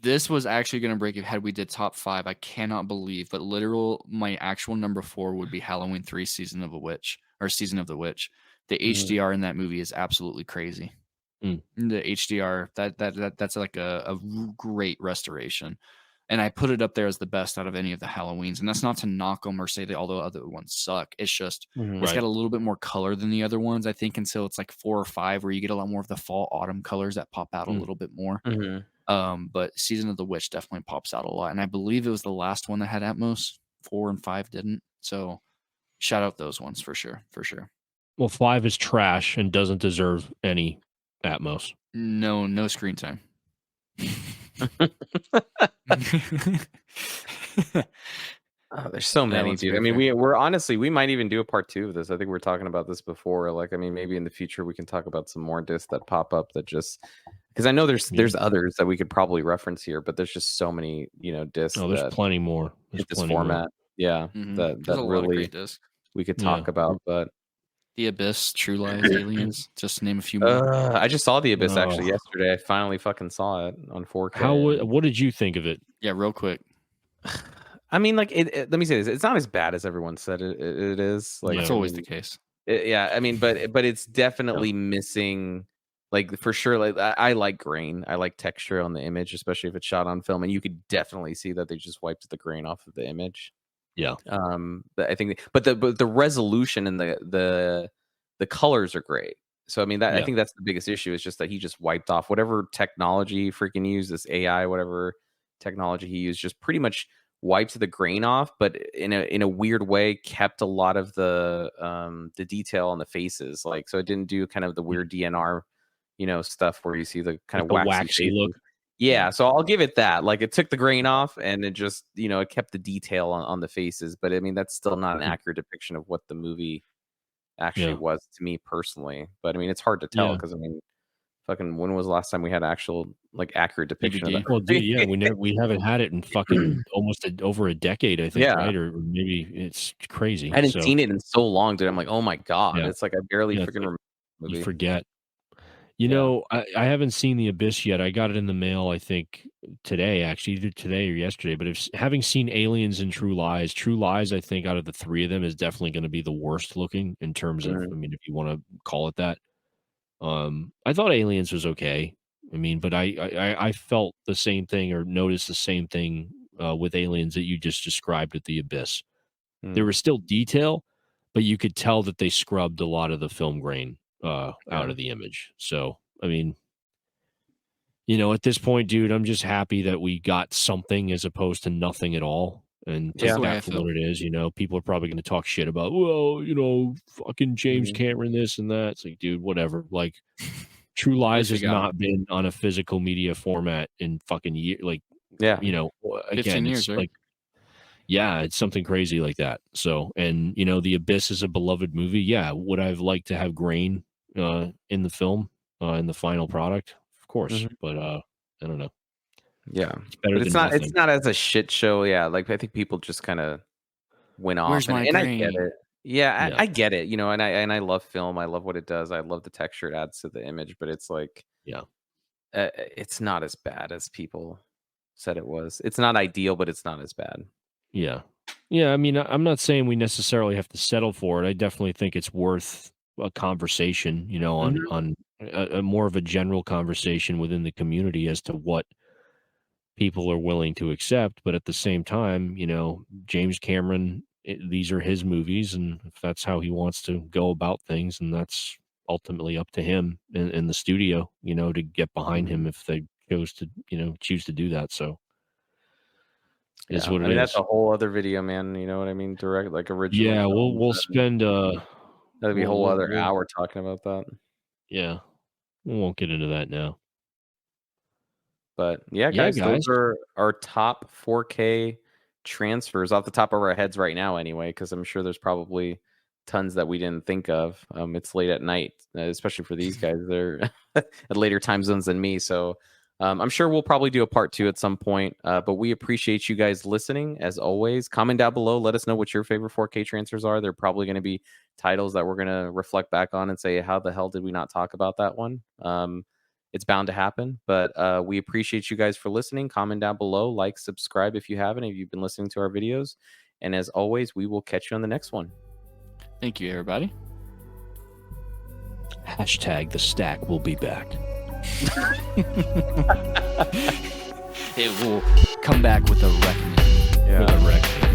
This was actually going to break it had we did top 5. I cannot believe, but my actual number 4 would be Halloween 3: Season of the Witch. The HDR in that movie is absolutely crazy. The HDR that's like a great restoration. And I put it up there as the best out of any of the Halloweens. And that's not to knock them or say that all the other ones suck. It's just, it's got a little bit more color than the other ones, I think, until it's like 4 or 5 where you get a lot more of the fall autumn colors that pop out a little bit more. But Season of the Witch definitely pops out a lot. And I believe it was the last one that had Atmos. 4 and 5 didn't. So shout out those ones for sure. Well, 5 is trash and doesn't deserve any Atmos. No screen time. There's so many, dude. I mean, we're honestly, we might even do a part 2 of this. I think we were talking about this before. Like, I mean, maybe in the future we can talk about some more discs that pop up that just because I know there's others that we could probably reference here, but there's just so many, discs. Oh, there's plenty more. There's this format. More. Yeah, that really we could talk about. But The Abyss, True Lies, Aliens, just to name a few more. I just saw The Abyss actually Oh. yesterday. I finally fucking saw it on 4K. What did you think of it? Yeah, real quick. I mean, like, let me say this: it's not as bad as everyone said it is. Like, That's Yeah. always the case. yeah, I mean, but it's definitely missing. Like, for sure, like I like grain. I like texture on the image, especially if it's shot on film, and you could definitely see that they just wiped the grain off of the image. Yeah. But I think, but the resolution and the colors are great. So I mean, that I Yeah. think that's the biggest issue, is just that he just wiped off whatever technology he freaking used, this AI, whatever technology he used, just pretty much wiped the grain off, but in a weird way kept a lot of the detail on the faces. Like, so it didn't do kind of the weird DNR, stuff where you see the kind Like of the waxy waxy look. faces. Yeah, so I'll give it that. Like, it took the grain off and it just, it kept the detail on the faces. But I mean, that's still not an accurate depiction of what the movie actually Yeah. was to me personally. But I mean, it's hard to tell Yeah. because I mean, fucking, when was the last time we had actual like accurate depiction of DVD. that? Well, dude, yeah, we haven't had it in fucking almost over a decade, I think, Yeah. right? Or maybe it's crazy. I hadn't So, seen it in so long, dude. I'm like, oh my god, Yeah. it's like I barely Yeah, freaking it's like remember the you movie. forget. Yeah. I haven't seen The Abyss yet. I got it in the mail, I think, today, actually, either today or yesterday. But having seen Aliens and True Lies, I think out of the three of them is definitely going to be the worst looking in terms of, Mhm. I mean, if you want to call it that. I thought Aliens was okay. I mean, but I felt the same thing or noticed the same thing with Aliens that you just described at The Abyss. There Mm. was still detail, but you could tell that they scrubbed a lot of the film grain out Yeah. of the image. So, I mean, at this point, dude, I'm just happy that we got something as opposed to nothing at all. And That's take the way I that for feel. what it is. People are probably going to talk shit about, well, fucking James Mhm. Cameron, this and that. It's like, dude, whatever. Like, True At Lies least we has got 'em. not been on a physical media format in fucking year. Like, Yeah. again, 15 years, it's right? like, yeah, it's something crazy like that. So, and The Abyss is a beloved movie. Yeah, would I've liked to have grain in the film, in the final product? Of course, Mhm. but I don't know. Yeah. It's better But it's than not nothing. as a shit show. Yeah. Like, I think people just kind of went off, Where's my and I get grain? it. Yeah, Yeah, I get it. And I love film. I love what it does. I love the texture it adds to the image. But it's like, yeah, it's not as bad as people said it was. It's not ideal, but it's not as bad. yeah, yeah. I mean, I'm not saying we necessarily have to settle for it. I definitely think it's worth a conversation. Mhm. On a more of a general conversation within the community as to what people are willing to accept. But at the same time, James Cameron, these are his movies, and if that's how he wants to go about things, and that's ultimately up to him in the studio, to get behind him if they chose to, choose to do that. So it is Yeah. what I it mean, that's is. a whole other video, man. You know what I mean? Direct, like, original Yeah, films. we'll spend That'd be a whole other we'll hour talking about that. yeah, we won't get into that now. But yeah, Yeah, guys, those guys. are our top 4K transfers off the top of our heads right now, anyway, because I'm sure there's probably tons that we didn't think of. It's late at night, especially for these guys. They're at later time zones than me. So I'm sure we'll probably do a part 2 at some point. But we appreciate you guys listening, as always. Comment down below. Let us know what your favorite 4K transfers are. They're probably going to be titles that we're going to reflect back on and say, how the hell did we not talk about that one? It's bound to happen, but we appreciate you guys for listening. Comment down below, like, subscribe if you haven't, if you've been listening to our videos. And as always, we will catch you on the next one. Thank you, everybody. Hashtag the stack will be back. It will come back with a reckoning. With a reckoning.